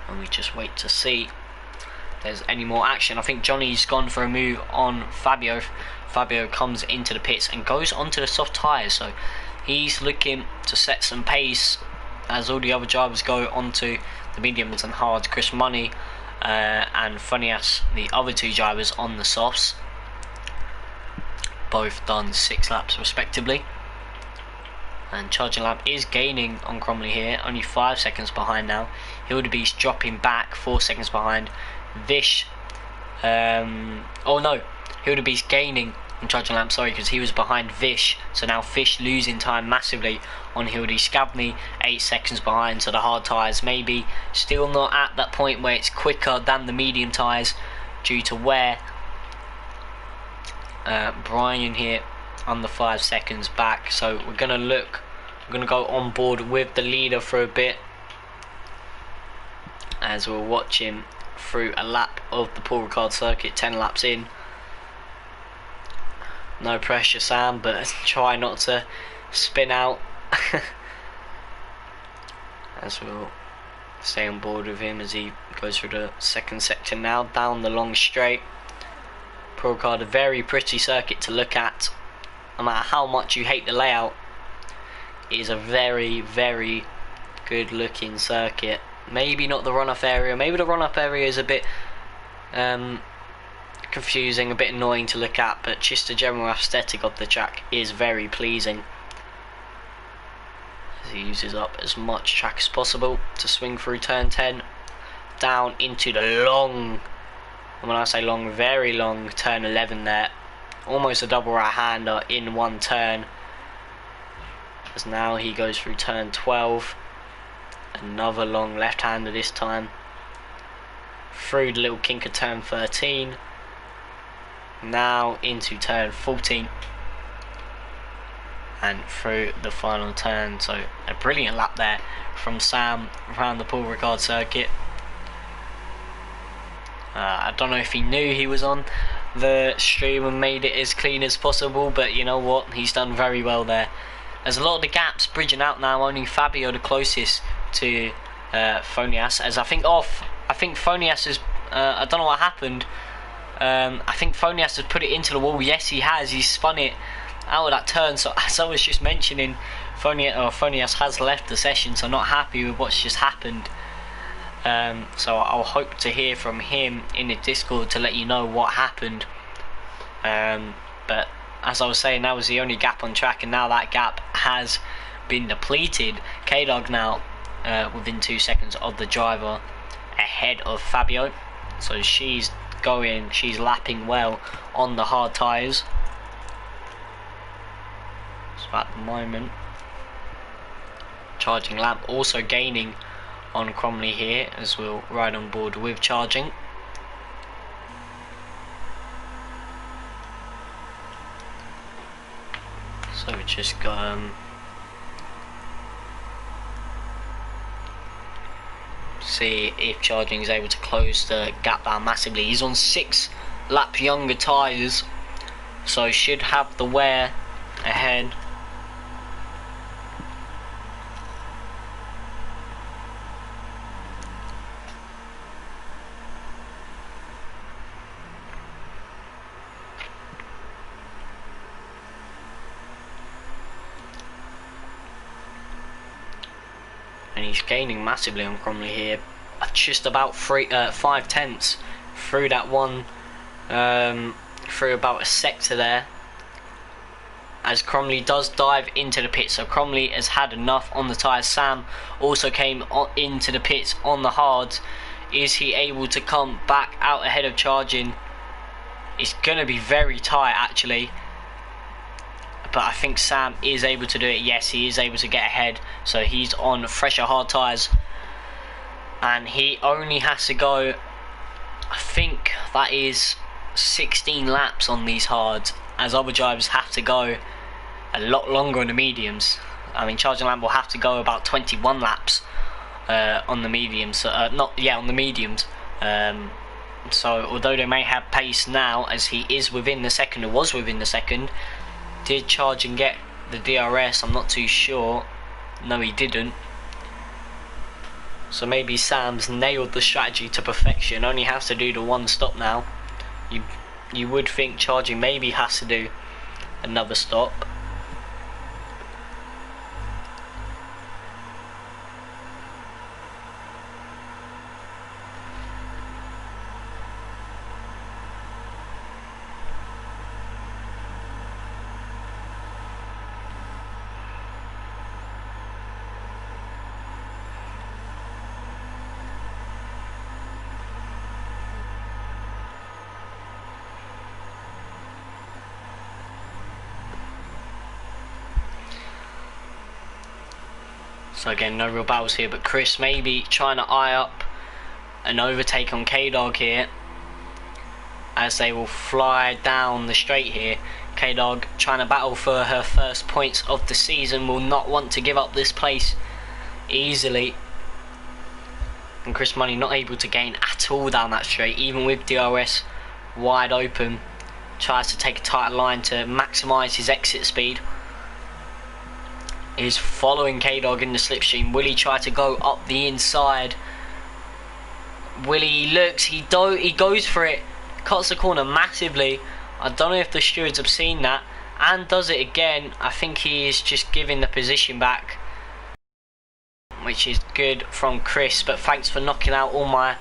and we just wait to see if there's any more action. I think Johnny's gone for a move on Fabio. Fabio comes into the pits and goes onto the soft tyres, so he's looking to set some pace as all the other drivers go onto the mediums and hards. Chris Money and Funias, the other two drivers, on the softs, both done 6 laps respectively. And Charging Lab is gaining on Cromley here, only 5 seconds behind now. Hildebeest dropping back 4 seconds behind. Vish, oh no, Hildebeest gaining on Charging Lamp, sorry, because he was behind Vish, so now Vish losing time massively on Hildy. Scabney 8 seconds behind, so the hard tyres maybe still not at that point where it's quicker than the medium tyres due to wear. Brian here under 5 seconds back, so we're going to go on board with the leader for a bit as we'll watch him through a lap of the Paul Ricard circuit, 10 laps in. No pressure, Sam, but try not to spin out as we'll stay on board with him as he goes through the second sector now, down the long straight. Paul Ricard, a very pretty circuit to look at. No matter how much you hate the layout, it is a very, very good looking circuit. Maybe not the run-off area. Maybe the run-off area is a bit confusing, a bit annoying to look at, but just the general aesthetic of the track is very pleasing, as he uses up as much track as possible to swing through turn 10 down into the long, and when I say long, very long, turn 11 there. Almost a double right-hander in one turn, as now he goes through turn 12. Another long left-hander this time. Through the little kink of turn 13. Now into turn 14. And through the final turn. So a brilliant lap there from Sam around the Paul Ricard circuit. I don't know if he knew he was on the stream and made it as clean as possible, but you know what, he's done very well there. There's a lot of the gaps bridging out now, only Fabio the closest to Fonias, as I think Fonias has, I don't know what happened, I think Fonias has put it into the wall. Yes, he has, he's spun it out of that turn, so as I was just mentioning, Fonias has left the session, so not happy with what's just happened. So I'll hope to hear from him in the Discord to let you know what happened. But as I was saying, that was the only gap on track, and now that gap has been depleted. K-Dog now within 2 seconds of the driver ahead of Fabio, so she's lapping well on the hard tyres. So at the moment, Charging Lamp also gaining on Cromley here, as we'll ride on board with Charging. So we just got See if Charging is able to close the gap down massively. He's on 6 laps younger tyres, so should have the wear ahead. And he's gaining massively on Cromley here, just about 5 tenths through that one, through about a sector there, as Cromley does dive into the pits. So Cromley has had enough on the tyres. Sam also came into the pits on the hards. Is he able to come back out ahead of Charging? It's going to be very tight actually, but I think Sam is able to do it. Yes, he is able to get ahead, so he's on fresher hard tyres, and he only has to go, I think that is 16 laps on these hards, as other drivers have to go a lot longer on the mediums. I mean, Charging Lamb will have to go about 21 laps on the mediums, on the mediums. So although they may have pace now, as he is within the second, or was within the second. Did Charging get the DRS? I'm not too sure. No, he didn't. So maybe Sam's nailed the strategy to perfection. Only has to do the one stop now. You would think Charging maybe has to do another stop. So again, no real battles here, but Chris maybe trying to eye up an overtake on K-Dog here, as they will fly down the straight here. K-Dog trying to battle for her first points of the season, will not want to give up this place easily. And Chris Money not able to gain at all down that straight, even with DRS wide open. Tries to take a tight line to maximise his exit speed. Is following K-Dog in the slipstream. Will he try to go up the inside? Willie looks, he goes for it, cuts the corner massively. I don't know if the stewards have seen that, and does it again. I think he is just giving the position back, which is good from Chris. But thanks for knocking out all my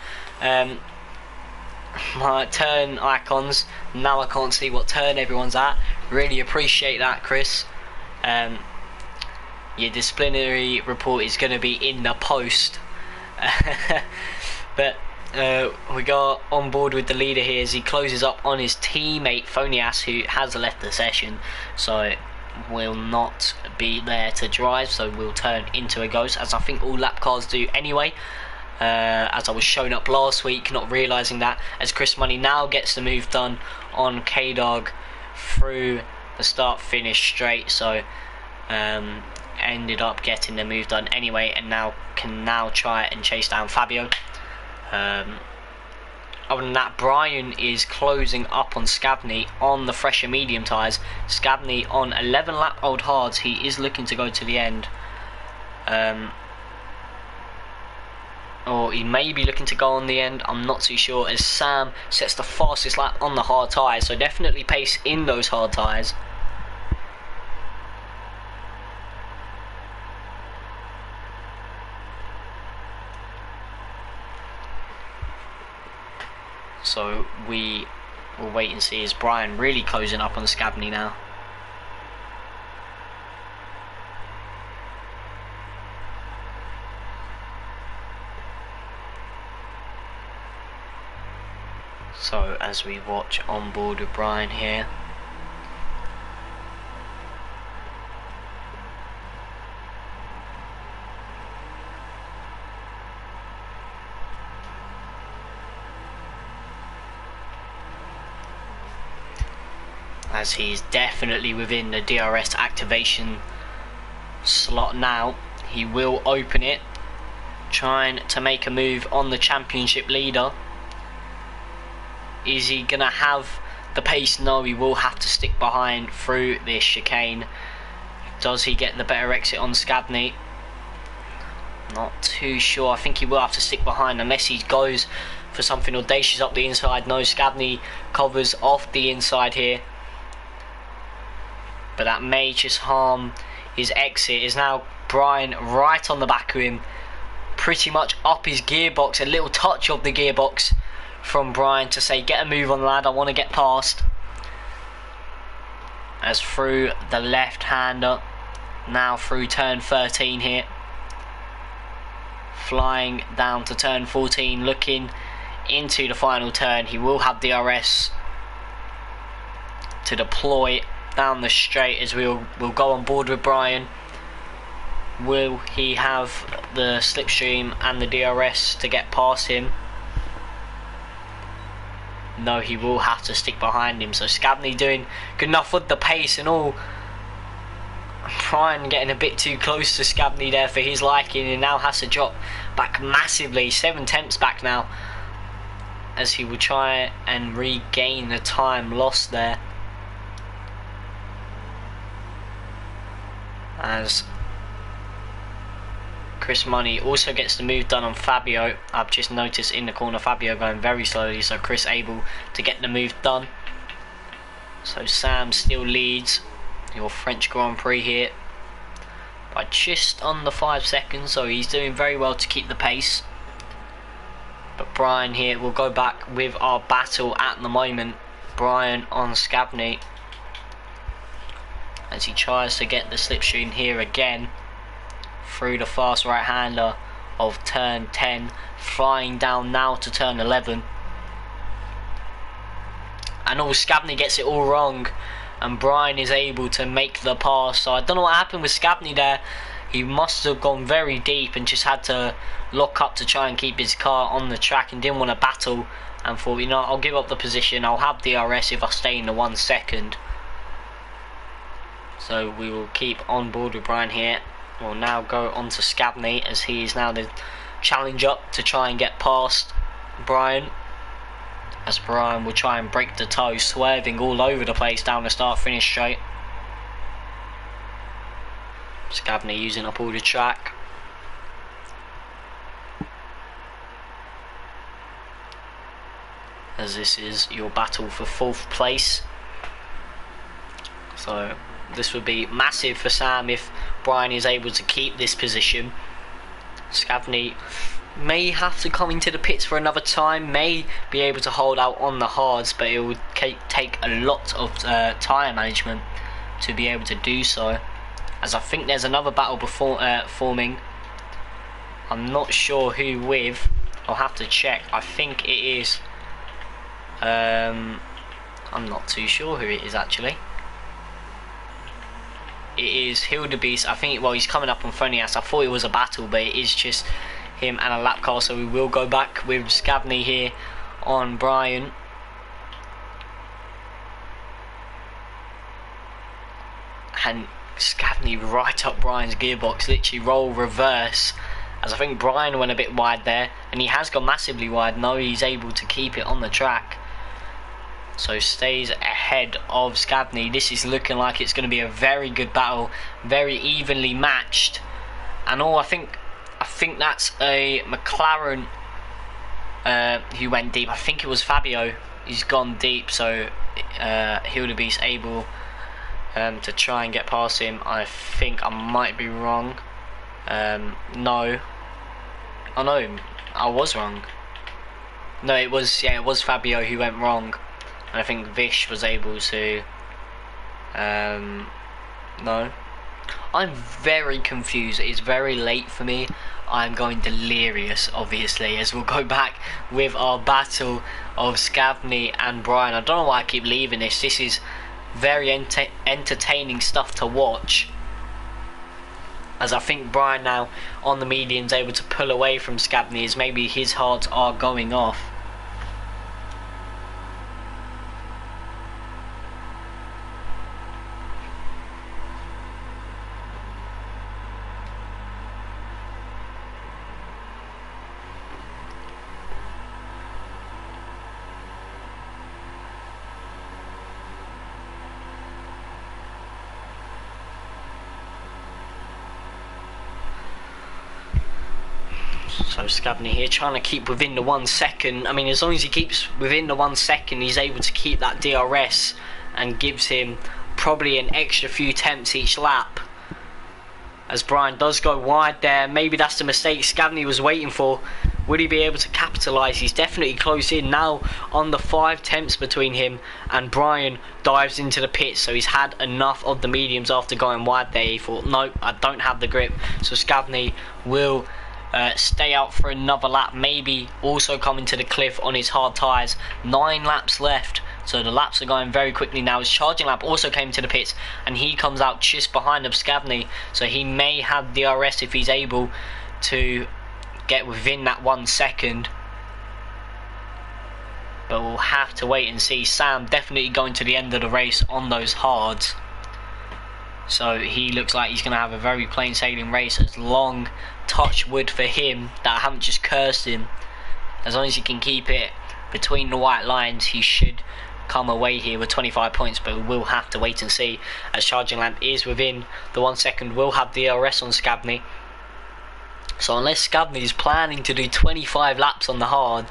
my turn icons. Now I can't see what turn everyone's at. Really appreciate that, Chris. Your disciplinary report is going to be in the post. But we got on board with the leader here as he closes up on his teammate Phonias, who has left the session, so will not be there to drive, so will turn into a ghost, as I think all lap cars do anyway. As I was shown up last week, not realising that, as Chris Money now gets the move done on K-Dog through the start finish straight, so ended up getting the move done anyway, and now can try and chase down Fabio. Other than that, Brian is closing up on Scavney on the fresher medium tyres. Scavney on 11 lap old hards. He is looking to go to the end, or he may be looking to go on the end, I'm not too sure, as Sam sets the fastest lap on the hard tyres, so definitely pace in those hard tyres. So we will wait and see, as Brian really closing up on Scavney now. So as we watch on board with Brian here. As he's definitely within the DRS activation slot now. He will open it. trying to make a move on the championship leader. Is he going to have the pace? No, he will have to stick behind through this chicane. Does he get the better exit on Scabney? Not too sure. I think he will have to stick behind unless he goes for something audacious up the inside. No, Scabney covers off the inside here. But that may just harm his exit. Is now Brian right on the back of him. Pretty much up his gearbox. A little touch of the gearbox from Brian to say, get a move on, lad, I want to get past. As through the left-hander. Now through turn 13 here. Flying down to turn 14. Looking into the final turn. He will have DRS to deploy down the straight as we'll go on board with Brian. Will he have the slipstream and the DRS to get past him? No, he will have to stick behind him. So Scabney doing good enough with the pace and all. Brian getting a bit too close to Scabney there for his liking, and now has to drop back massively. 7 tenths back now, as he will try and regain the time lost there. As Chris Money also gets the move done on Fabio. I've just noticed in the corner Fabio going very slowly, so Chris able to get the move done. So Sam still leads your French Grand Prix here by just under 5 seconds, so he's doing very well to keep the pace. But Brian here will go back with our battle at the moment. Brian on Scabney as he tries to get the slipstream here again through the fast right-hander of turn 10, flying down now to turn 11. And all Scabney gets it all wrong, and Brian is able to make the pass. So I don't know what happened with Scabney there. He must have gone very deep and just had to lock up to try and keep his car on the track and didn't want to battle, and thought, you know, I'll give up the position, I'll have DRS if I stay in the 1 second. So we will keep on board with Brian here. We'll now go on to Scabney as he is now the challenge up to try and get past Brian. As Brian will try and break the toe, swerving all over the place down the start-finish straight. Scabney using up all the track. As this is your battle for 4th place. So this would be massive for Sam if Brian is able to keep this position. Scabney may have to come into the pits for another time, may be able to hold out on the hards, but it would take a lot of tyre management to be able to do so. As I think there's another battle before forming. I'm not sure who with. I'll have to check. I think it is. I'm not too sure who it is actually. It is Hildebeest. I think, well, he's coming up on Phonias. I thought it was a battle, but it is just him and a lap car. So we will go back with Scabney here on Brian. And Scabney right up Brian's gearbox, literally roll reverse. As I think Brian went a bit wide there, and he has gone massively wide. No, he's able to keep it on the track. So stays ahead of Scabney. This is looking like it's going to be a very good battle, very evenly matched. And all I think that's a McLaren who went deep. I think it was Fabio. He's gone deep, so Hildebeest able to try and get past him. I think I might be wrong. No. Oh no, I was wrong. No, it was Fabio who went wrong. And I think Vish was able to no. I'm very confused. It's very late for me. I'm going delirious, obviously, as we'll go back with our battle of Scabney and Brian. I don't know why I keep leaving this. This is very entertaining stuff to watch. As I think Brian now on the medium is able to pull away from Scabney, as maybe his hards are going off. So Scavney here trying to keep within the 1 second. I mean, as long as he keeps within the 1 second, he's able to keep that DRS and gives him probably an extra few attempts each lap. As Brian does go wide there, maybe that's the mistake Scavney was waiting for. Will he be able to capitalise? He's definitely close in now on the 5 attempts between him, and Brian dives into the pits. So he's had enough of the mediums after going wide there. He thought, nope, I don't have the grip. So Scavney will stay out for another lap, maybe also coming to the cliff on his hard tyres. 9 laps left, so the laps are going very quickly now. His charging lap also came to the pits, and he comes out just behind of Scavney, so he may have DRS if he's able to get within that 1 second, but we'll have to wait and see. Sam definitely going to the end of the race on those hards, so he looks like he's going to have a very plain sailing race. As long, touch wood for him that I haven't just cursed him, as long as he can keep it between the white lines, he should come away here with 25 points, but we'll have to wait and see. As charging lamp is within the 1 second, we'll have DRS on Scavney. So unless Scavney is planning to do 25 laps on the hard,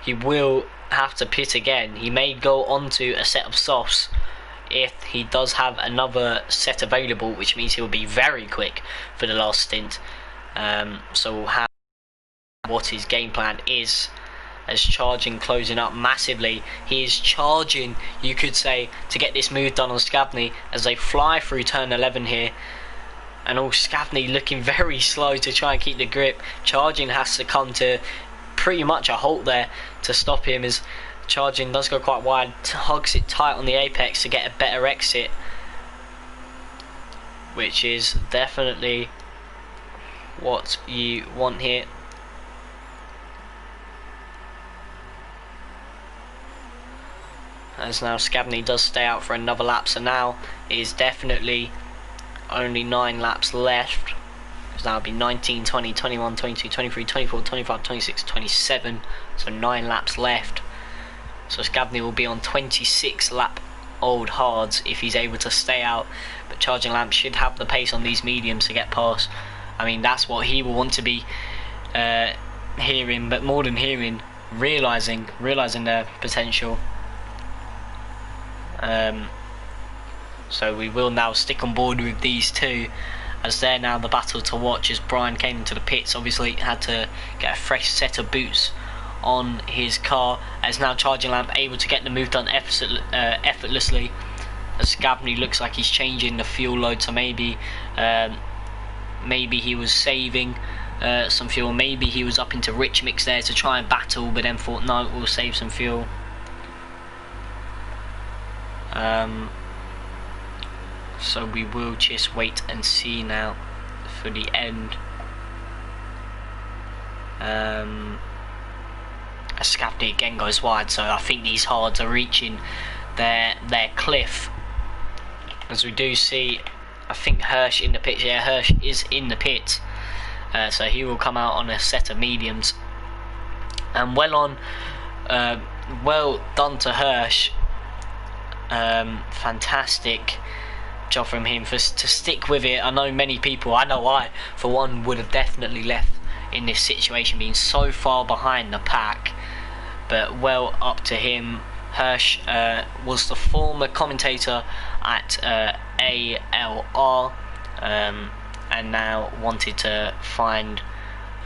he will have to pit again. He may go on to a set of softs if he does have another set available, which means he'll be very quick for the last stint. So we'll have what his game plan is. As charging closing up massively, he is charging, you could say, to get this move done on Scavney as they fly through turn 11 here. And all Scavney looking very slow to try and keep the grip. Charging has to come to pretty much a halt there to stop him, as charging does go quite wide, hugs it tight on the apex to get a better exit, which is definitely what you want here. As now Scavney does stay out for another lap, so now it is definitely only 9 laps left. So now it'll be 19, 20, 21, 22, 23, 24, 25, 26, 27. So 9 laps left. So Scavney will be on 26 lap old hards if he's able to stay out. But charging lamp should have the pace on these mediums to get past. I mean, that's what he will want to be hearing, but more than hearing, realising their potential. So we will now stick on board with these two, as they're now the battle to watch. As Brian came into the pits, obviously had to get a fresh set of boots on his car, as now charging lamp able to get the move done effortlessly, as Scavney looks like he's changing the fuel load. So maybe he was saving some fuel, maybe he was up into rich mix there to try and battle, but then thought, no, we'll save some fuel. So we will just wait and see now for the end. Scavney again goes wide, so I think these hards are reaching their cliff. As we do see, I think Hirsch in the pits. Yeah, Hirsch is in the pits, so he will come out on a set of mediums. And well done to Hirsch. Fantastic job from him to stick with it. I know many people, I know I for one would have definitely left in this situation, being so far behind the pack, but well up to him. Hirsch was the former commentator at ALR, and now wanted to find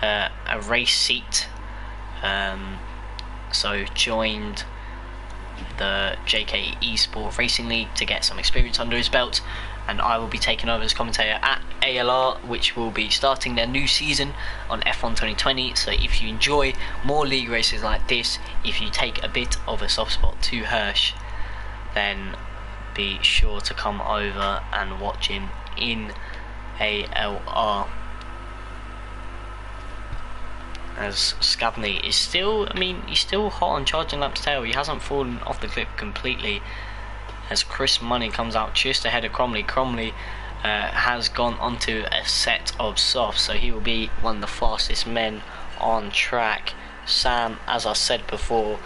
a race seat, so joined the JKeSPORT Racing League to get some experience under his belt, and I will be taking over as commentator at ALR, which will be starting their new season on F1 2020. So if you enjoy more league races like this, if you take a bit of a soft spot to Hirsch, then be sure to come over and watch him in ALR. As Scavney is still, I mean, he's still hot on charging lamp's tail. He hasn't fallen off the cliff completely. As Chris Money comes out just ahead of Cromley. Cromley has gone onto a set of softs, so he will be one of the fastest men on track. Sam, as I said before,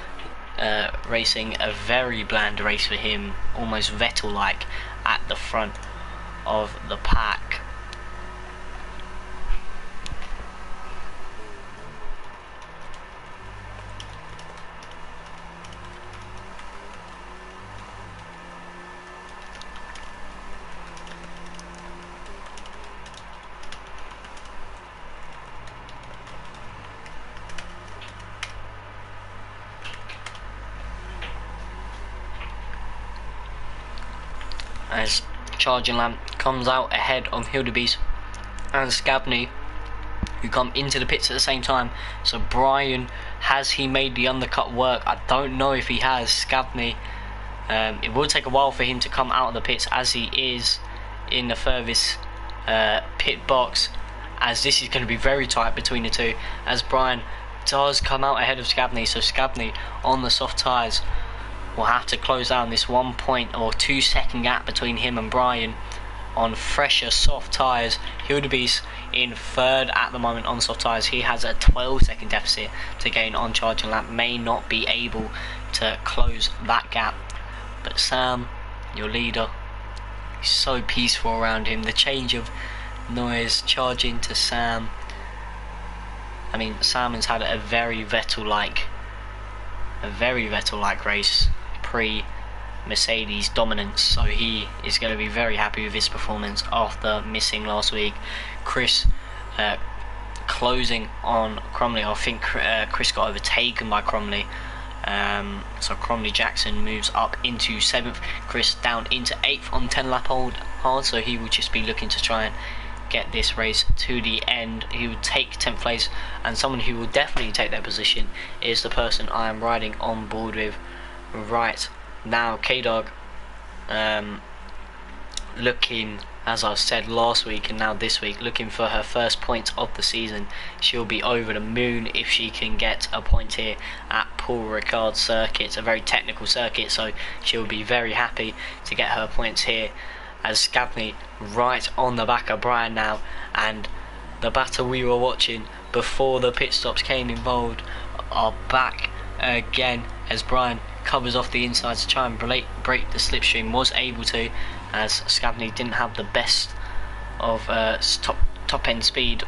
racing a very bland race for him, almost Vettel-like at the front of the pack. Charging Lamp comes out ahead of Hildebeest and Scabney, who come into the pits at the same time. So Brian, has he made the undercut work? I don't know if he has. Scabney, it will take a while for him to come out of the pits, as he is in the furthest pit box, as this is going to be very tight between the two, as Brian does come out ahead of Scabney. So Scabney on the soft tyres will have to close down this 1.2 second gap between him and Brian on fresher soft tyres. Hildebeest in third at the moment on soft tyres. He has a 12-second deficit to gain on Charging Lamp, may not be able to close that gap. But Sam, your leader, is so peaceful around him. The change of noise, charging to Sam. I mean, Sam has had a very Vettel-like race pre-Mercedes dominance, so he is going to be very happy with his performance after missing last week. Chris closing on Cromley. I think Chris got overtaken by Cromley. So Cromley Jackson moves up into 7th, Chris down into 8th on 10 lap hard, so he will just be looking to try and get this race to the end. He will take 10th place, and someone who will definitely take that position is the person I am riding on board with right now. K-Dog, looking, as I said last week and now this week, looking for her first point of the season. She'll be over the moon if she can get a point here at Paul Ricard circuit. It's a very technical circuit, so she'll be very happy to get her points here, as Scabney right on the back of Brian now, and the battle we were watching before the pit stops came involved are back again, as Brian covers off the inside to try and break the slipstream. Was able to, as Scabney didn't have the best of top end speed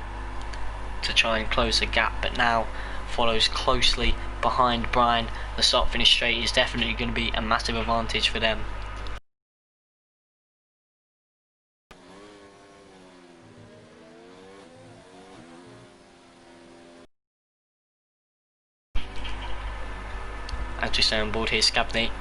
to try and close the gap, but now follows closely behind Brian. The start finish straight is definitely going to be a massive advantage for them. As we stay on board here, Scabney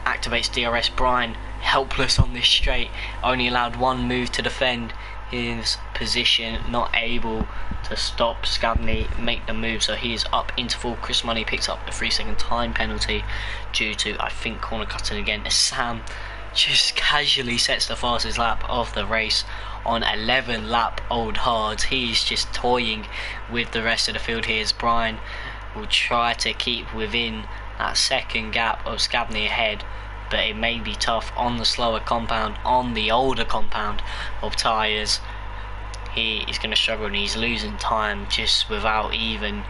activates DRS. Brian helpless on this straight, only allowed one move to defend his position, not able to stop Scabney make the move, so he is up into full. Chris Money picks up a 3-second time penalty due to, I think, corner cutting again. Sam just casually sets the fastest lap of the race on 11 lap old hards. He's just toying with the rest of the field here, as Brian will try to keep within that second gap of Scabney ahead, but it may be tough on the slower compound, on the older compound of tyres. He is going to struggle, and he's losing time just without even,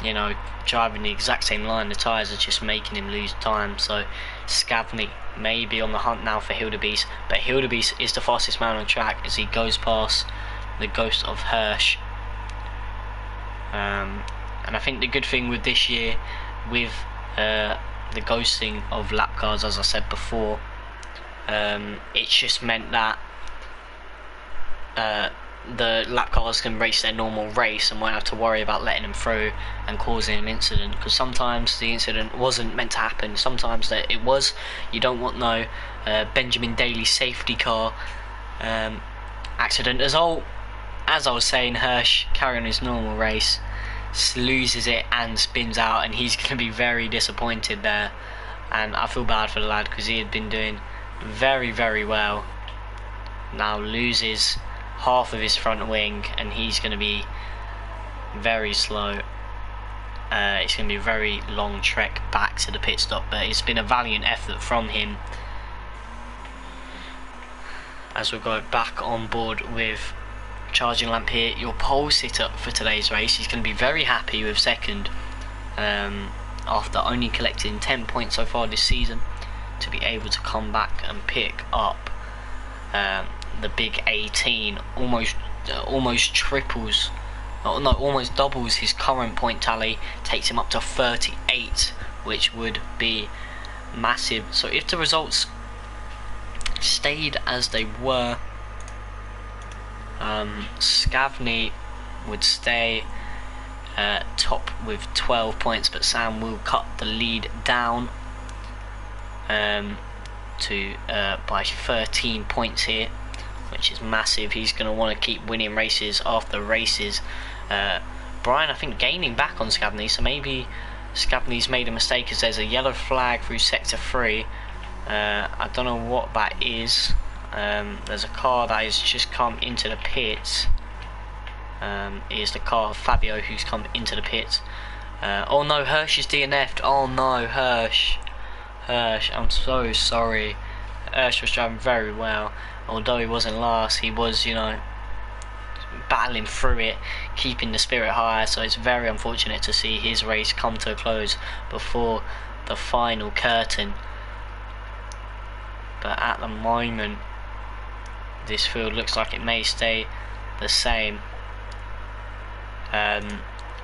you know, driving the exact same line. The tyres are just making him lose time. So Scabney may be on the hunt now for Hildebeest, but Hildebeest is the fastest man on track as he goes past the ghost of Hirsch. And I think the good thing with this year, with the ghosting of lap cars, as I said before, it's just meant that the lap cars can race their normal race and won't have to worry about letting them through and causing an incident, because sometimes the incident wasn't meant to happen, sometimes that it was. You don't want no Benjamin Daly safety car accident. As I was saying, Hirsch carrying his normal race loses it and spins out, and he's going to be very disappointed there, and I feel bad for the lad because he had been doing very, very well. Now loses half of his front wing and he's going to be very slow. It's going to be a very long trek back to the pit stop, but it's been a valiant effort from him. As we go back on board with Charging Lamp here, your pole sitter for today's race. He's going to be very happy with second, after only collecting 10 points so far this season, to be able to come back and pick up the big 18. Almost triples, almost doubles his current point tally, takes him up to 38, which would be massive. So if the results stayed as they were, Scavney would stay top with 12 points, but Sam will cut the lead down by 13 points here, which is massive. He's going to want to keep winning races after races. Brian, I think, gaining back on Scabney, so maybe Scabney's made a mistake as there's a yellow flag through sector 3. I don't know what that is. There's a car that has just come into the pits. It is the car of Fabio who's come into the pits. Oh no, Hirsch is DNF'd. Oh no, Hirsch, I'm so sorry. Hirsch was driving very well. Although he wasn't last, he was, you know, battling through it, keeping the spirit high. So it's very unfortunate to see his race come to a close before the final curtain. But at the moment, this field looks like it may stay the same.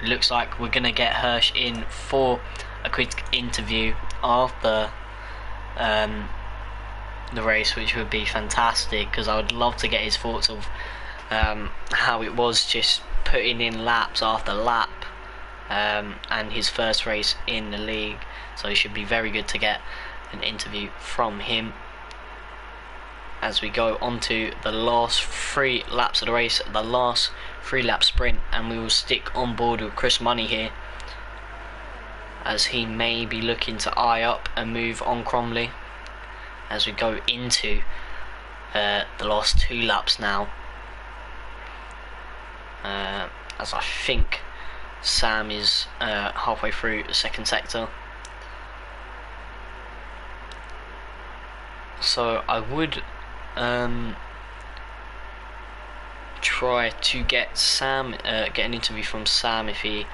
Looks like we're gonna get Hirsch in for a quick interview after the race, which would be fantastic, because I would love to get his thoughts of how it was just putting in laps after lap, and his first race in the league. So it should be very good to get an interview from him as we go on to the last 3 laps of the race, the last 3-lap sprint, and we will stick on board with Chris Money here, as he may be looking to eye up and move on Cromley as we go into the last 2 laps now, as I think Sam is halfway through the second sector. So I would try to get Sam, get an interview from Sam if he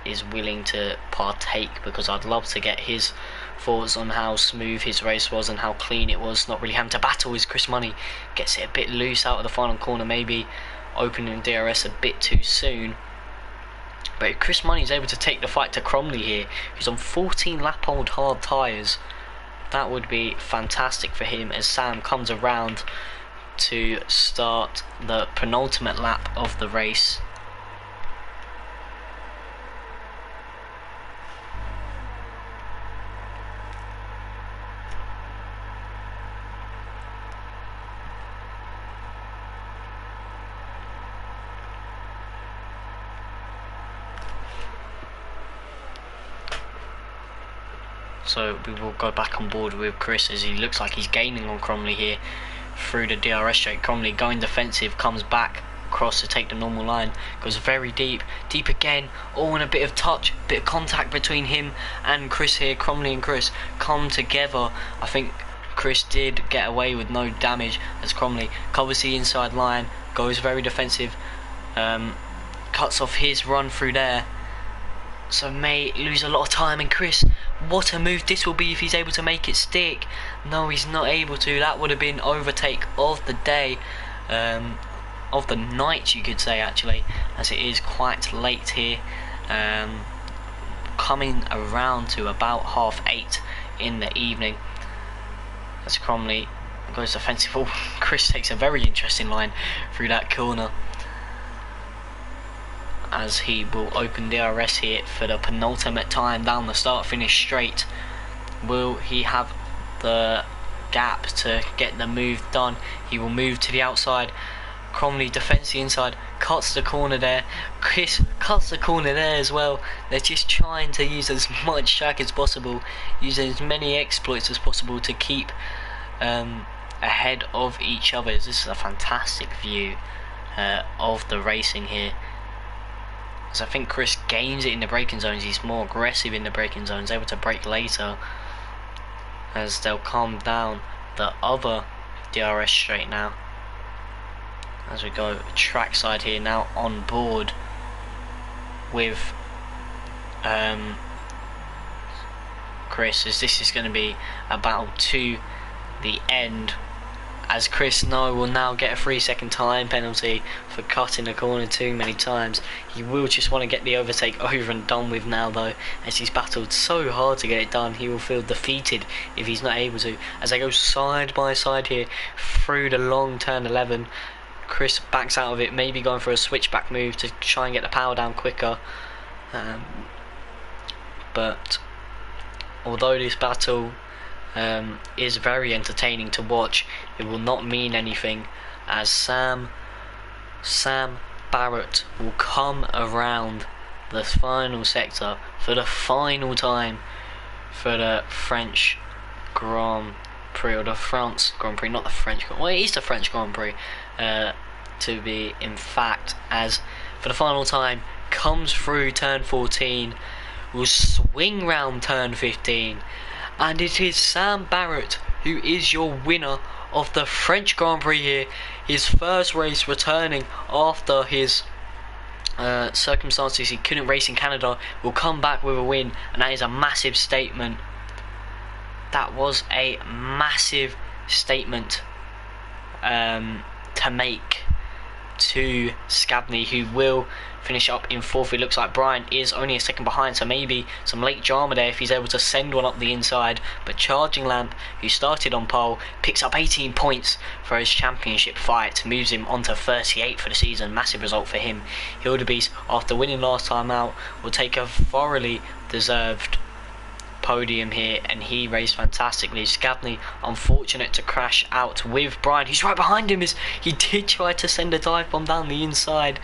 is willing to partake, because I'd love to get his thoughts on how smooth his race was and how clean it was, not really having to battle with Chris Money. Gets it a bit loose out of the final corner, maybe opening DRS a bit too soon. But if Chris Money is able to take the fight to Cromley here, who's on 14 lap old hard tyres, that would be fantastic for him as Sam comes around to start the penultimate lap of the race. So we will go back on board with Chris as he looks like he's gaining on Cromley here through the DRS straight. Cromley going defensive, comes back across to take the normal line, goes very deep again, all in a bit of touch, bit of contact between him and Chris here. Cromley and Chris come together. I think Chris did get away with no damage as Cromley covers the inside line, goes very defensive, cuts off his run through there, so may lose a lot of time. And Chris, what a move this will be if he's able to make it stick. No, he's not able to. That would have been overtake of the day, of the night you could say actually, as it is quite late here, coming around to about 8:30 in the evening. As Cromley goes defensive. Oh, Chris takes a very interesting line through that corner, as he will open DRS here for the penultimate time down the start finish straight. Will he have the gap to get the move done? He will move to the outside. Cromley defends the inside, cuts the corner there. Chris cuts the corner there as well. They're just trying to use as much track as possible, use as many exploits as possible to keep ahead of each other. This is a fantastic view of the racing here. I think Chris gains it in the braking zones. He's more aggressive in the braking zones, able to brake later, as they'll calm down the other DRS straight now. As we go trackside here now on board with Chris, as this is going to be a battle to the end, as Chris will now get a 3-second time penalty for cutting the corner too many times. He will just want to get the overtake over and done with now though, as he's battled so hard to get it done. He will feel defeated if he's not able to, as they go side by side here through the long turn 11. Chris backs out of it, maybe going for a switchback move to try and get the power down quicker, but although this battle is very entertaining to watch. It will not mean anything as Sam Barrett will come around the final sector for the final time for the French Grand Prix, or the France Grand Prix, not the French Grand Prix. Well, it is the French Grand Prix, to be in fact, as for the final time comes through turn 14, will swing round turn 15, and it is Sam Barrett who is your winner of the French Grand Prix here. His first race returning after his circumstances. He couldn't race in Canada, will come back with a win, and that is a massive statement. That was a massive statement to make to Scavney, who will finish up in 4th. It looks like Brian is only a second behind, so maybe some late drama there if he's able to send one up the inside. But Charging Lamp, who started on pole, picks up 18 points for his championship fight, moves him on to 38 for the season. Massive result for him. Hildebeest, after winning last time out, will take a thoroughly deserved podium here, and he raced fantastically. Scavney unfortunate to crash out with Brian, who's right behind him. He did try to send a dive bomb down the inside,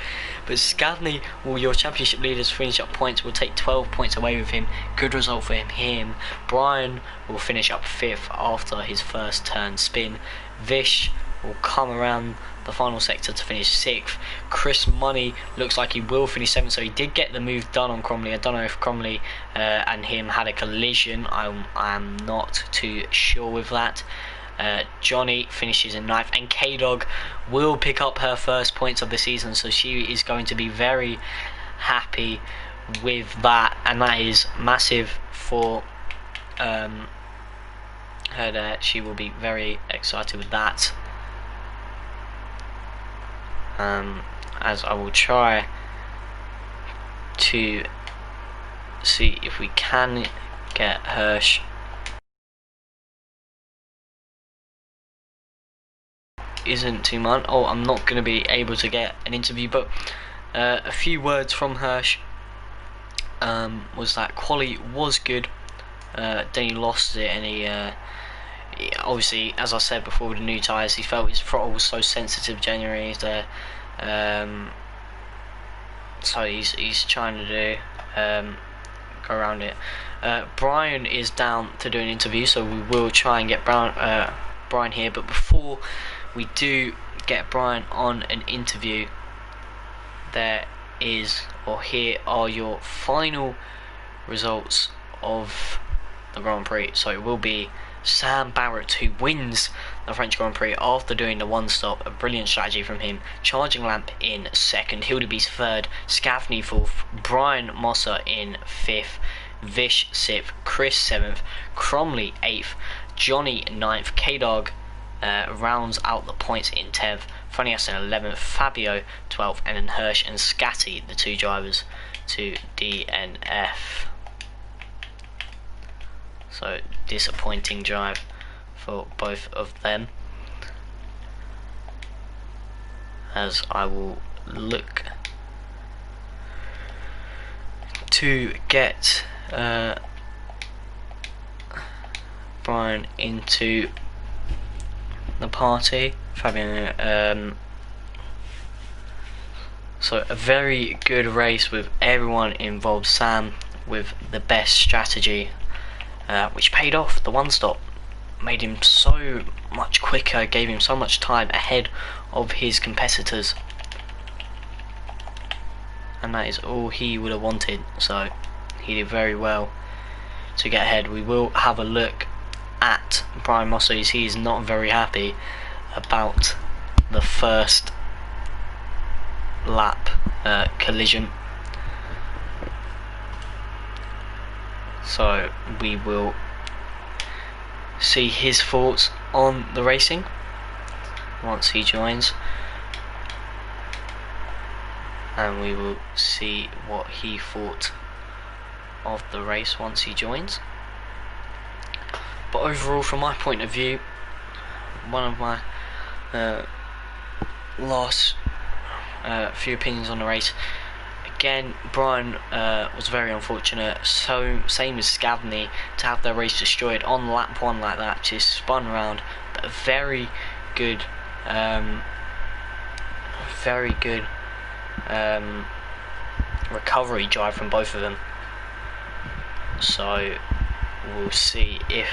but Scavney, will your championship leaders finish up points, will take 12 points away with him. Good result for him. Brian will finish up 5th after his first turn spin. Vish will come around the final sector to finish 6th. Chris Money looks like he will finish 7th, so he did get the move done on Cromley. I don't know if Cromley and him had a collision. I'm not too sure with that. Johnny finishes in 9th, and K-Dog will pick up her first points of the season, so she is going to be very happy with that, and that is massive for her there. She will be very excited with that. As I will try to see if we can get Hirsch isn't too much. Oh, I'm not going to be able to get an interview, but a few words from Hirsch was that quality was good, then he lost it, and he obviously, as I said before, with the new tyres, he felt his throttle was so sensitive January there, so he's trying to do go around it. Brian is down to do an interview, so we will try and get Brian here, but before we do get Brian on an interview, there is, or here are your final results of the Grand Prix. So it will be Sam Barrett who wins the French Grand Prix after doing the one stop. A brilliant strategy from him. Charging Lamp in 2nd, Hildebeest 3rd, Scavney 4th, Brian Mosser in 5th, Vish 6th, Chris 7th, Cromley 8th, Johnny 9th, K-Dog rounds out the points in 10th, Funnias in 11th, Fabio 12th, and then Hirsch and Scatty, the two drivers, to DNF. So disappointing drive for both of them, as I will look to get Brian into the party. Fabian, so a very good race with everyone involved. Sam with the best strategy, which paid off. The one stop made him so much quicker, gave him so much time ahead of his competitors, and that is all he would have wanted, so he did very well to get ahead. We will have a look at Brian Mosser. He is not very happy about the first lap collision, so we will see his thoughts on the racing once he joins, and we will see what he thought of the race once he joins. But overall, from my point of view, one of my last few opinions on the race, again, Brian was very unfortunate. So same as Scavney, to have their race destroyed on lap 1 like that. Just spun around, but a very good, recovery drive from both of them. So we'll see if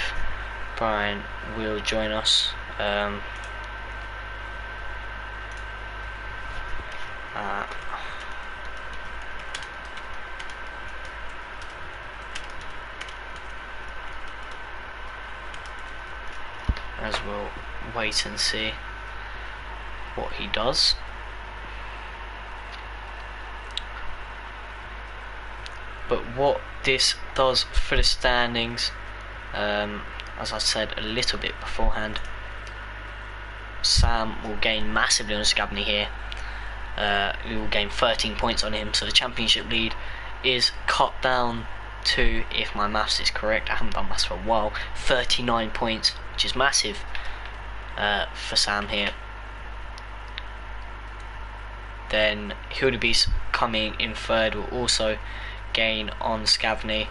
Brian will join us. As we'll wait and see what he does. But what this does for the standings, as I said a little bit beforehand, Sam will gain massively on Scavney here. He will gain 13 points on him, so the championship lead is cut down to, if my maths is correct, I haven't done maths for a while, 39 points, which is massive for Sam here. Then Hildebeest coming in third will also gain on Scavney.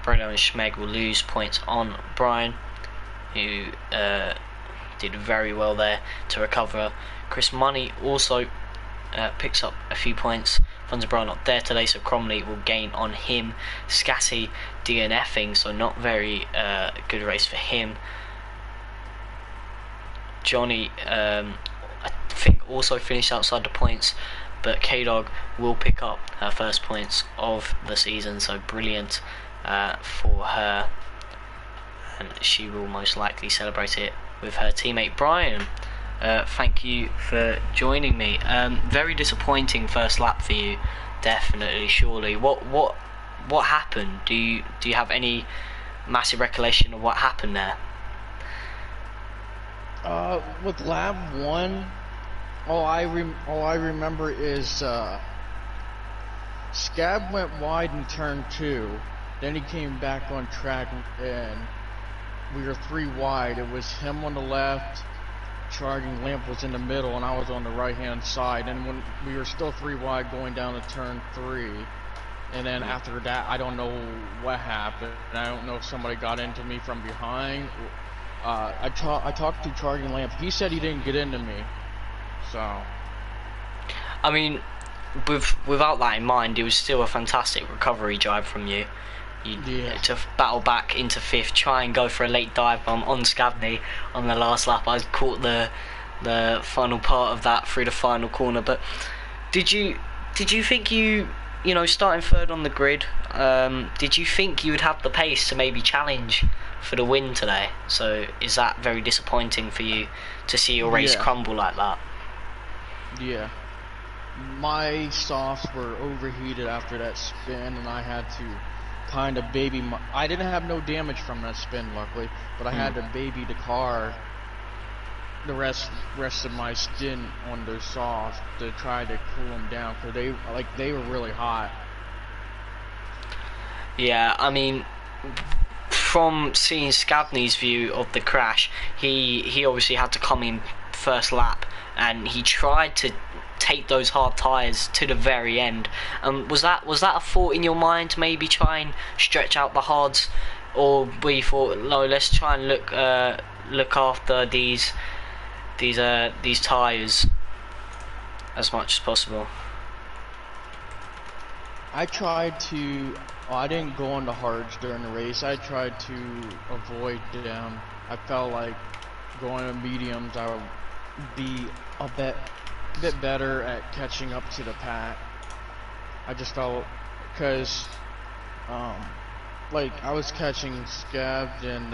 Bruno and Schmeg will lose points on Brian, who did very well there to recover. Chris Money also picks up a few points. Fonza Brown not there today, so Cromley will gain on him. Scatty DNFing, so not very good race for him. Johnny, I think, also finished outside the points, but K-Dog will pick up her first points of the season, so brilliant for her, and she will most likely celebrate it with her teammate Brian. Thank you for joining me. Very disappointing first lap for you, definitely, surely. What happened? Do you have any massive recollection of what happened there? With lap 1, all I remember is Scab went wide in turn 2, then he came back on track and we were 3 wide. It was him on the left, Charging Lamp was in the middle, and I was on the right hand side, and when we were still 3 wide going down to turn 3, and then after that I don't know what happened. I don't know if somebody got into me from behind. I talked to Charging Lamp. He said he didn't get into me. So, I mean, without that in mind, it was still a fantastic recovery drive from you. To battle back into 5th, try and go for a late dive bomb on Scavney on the last lap. I caught the final part of that through the final corner. But did you think you know, starting 3rd on the grid, did you think you would have the pace to maybe challenge for the win today? So is that very disappointing for you to see your race crumble like that? Yeah. My softs were overheated after that spin, and I had to kind of baby I didn't have no damage from that spin, luckily, but I had to baby the car the rest of my stint on those softs to try to cool them down, because they were really hot. Yeah, I mean, from seeing Scavney's view of the crash, he obviously had to come in first lap, and he tried to take those hard tyres to the very end. Was that a thought in your mind to maybe try and stretch out the hards, or were you thought, no, let's try and look after these tyres as much as possible? I tried to. I didn't go on the hards during the race. I tried to avoid them. I felt like going to mediums, I would be a bit better at catching up to the pack. I just felt, because like I was catching Scavs and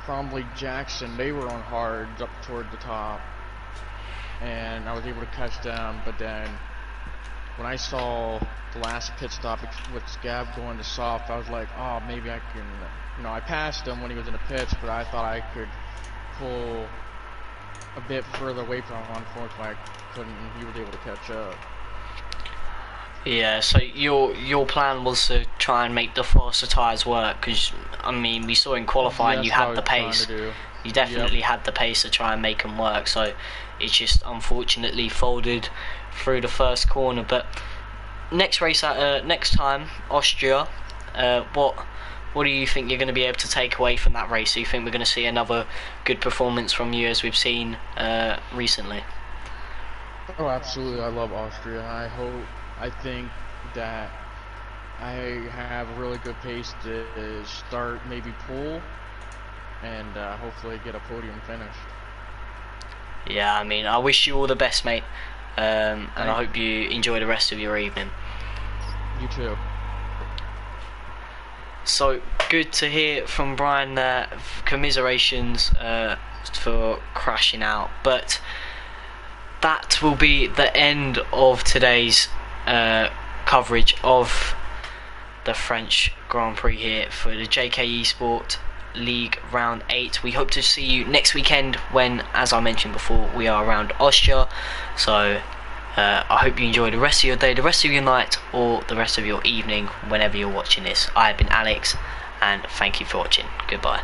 Cromley Jackson. They were on hards up toward the top, and I was able to catch them. But then when I saw the last pit stop with Scav going to soft, I was like, oh, maybe I can, you know, I passed him when he was in the pits, but I thought I could pull a bit further away from him. Unfortunately, I couldn't, and he was able to catch up. Yeah, so your plan was to try and make the faster tyres work, because, I mean, we saw in qualifying you had the pace. You definitely Yep. had the pace to try and make them work. So it just unfortunately folded through the first corner. But next race, next time, Austria. What do you think you're going to be able to take away from that race? Do you think we're going to see another good performance from you as we've seen recently? Oh, absolutely. I love Austria. I think that I have a really good pace to start, maybe pull, and hopefully get a podium finish. Yeah, I mean, I wish you all the best, mate, and I Thank hope you enjoy the rest of your evening. you too. So good to hear from Brian there. Commiserations for crashing out, but that will be the end of today's coverage of the French Grand Prix here for the JKeSPORT League Round 8. We hope to see you next weekend when, as I mentioned before, we are around Austria. So I hope you enjoy the rest of your day, the rest of your night, or the rest of your evening whenever you're watching this. I have been Alex, and thank you for watching. Goodbye.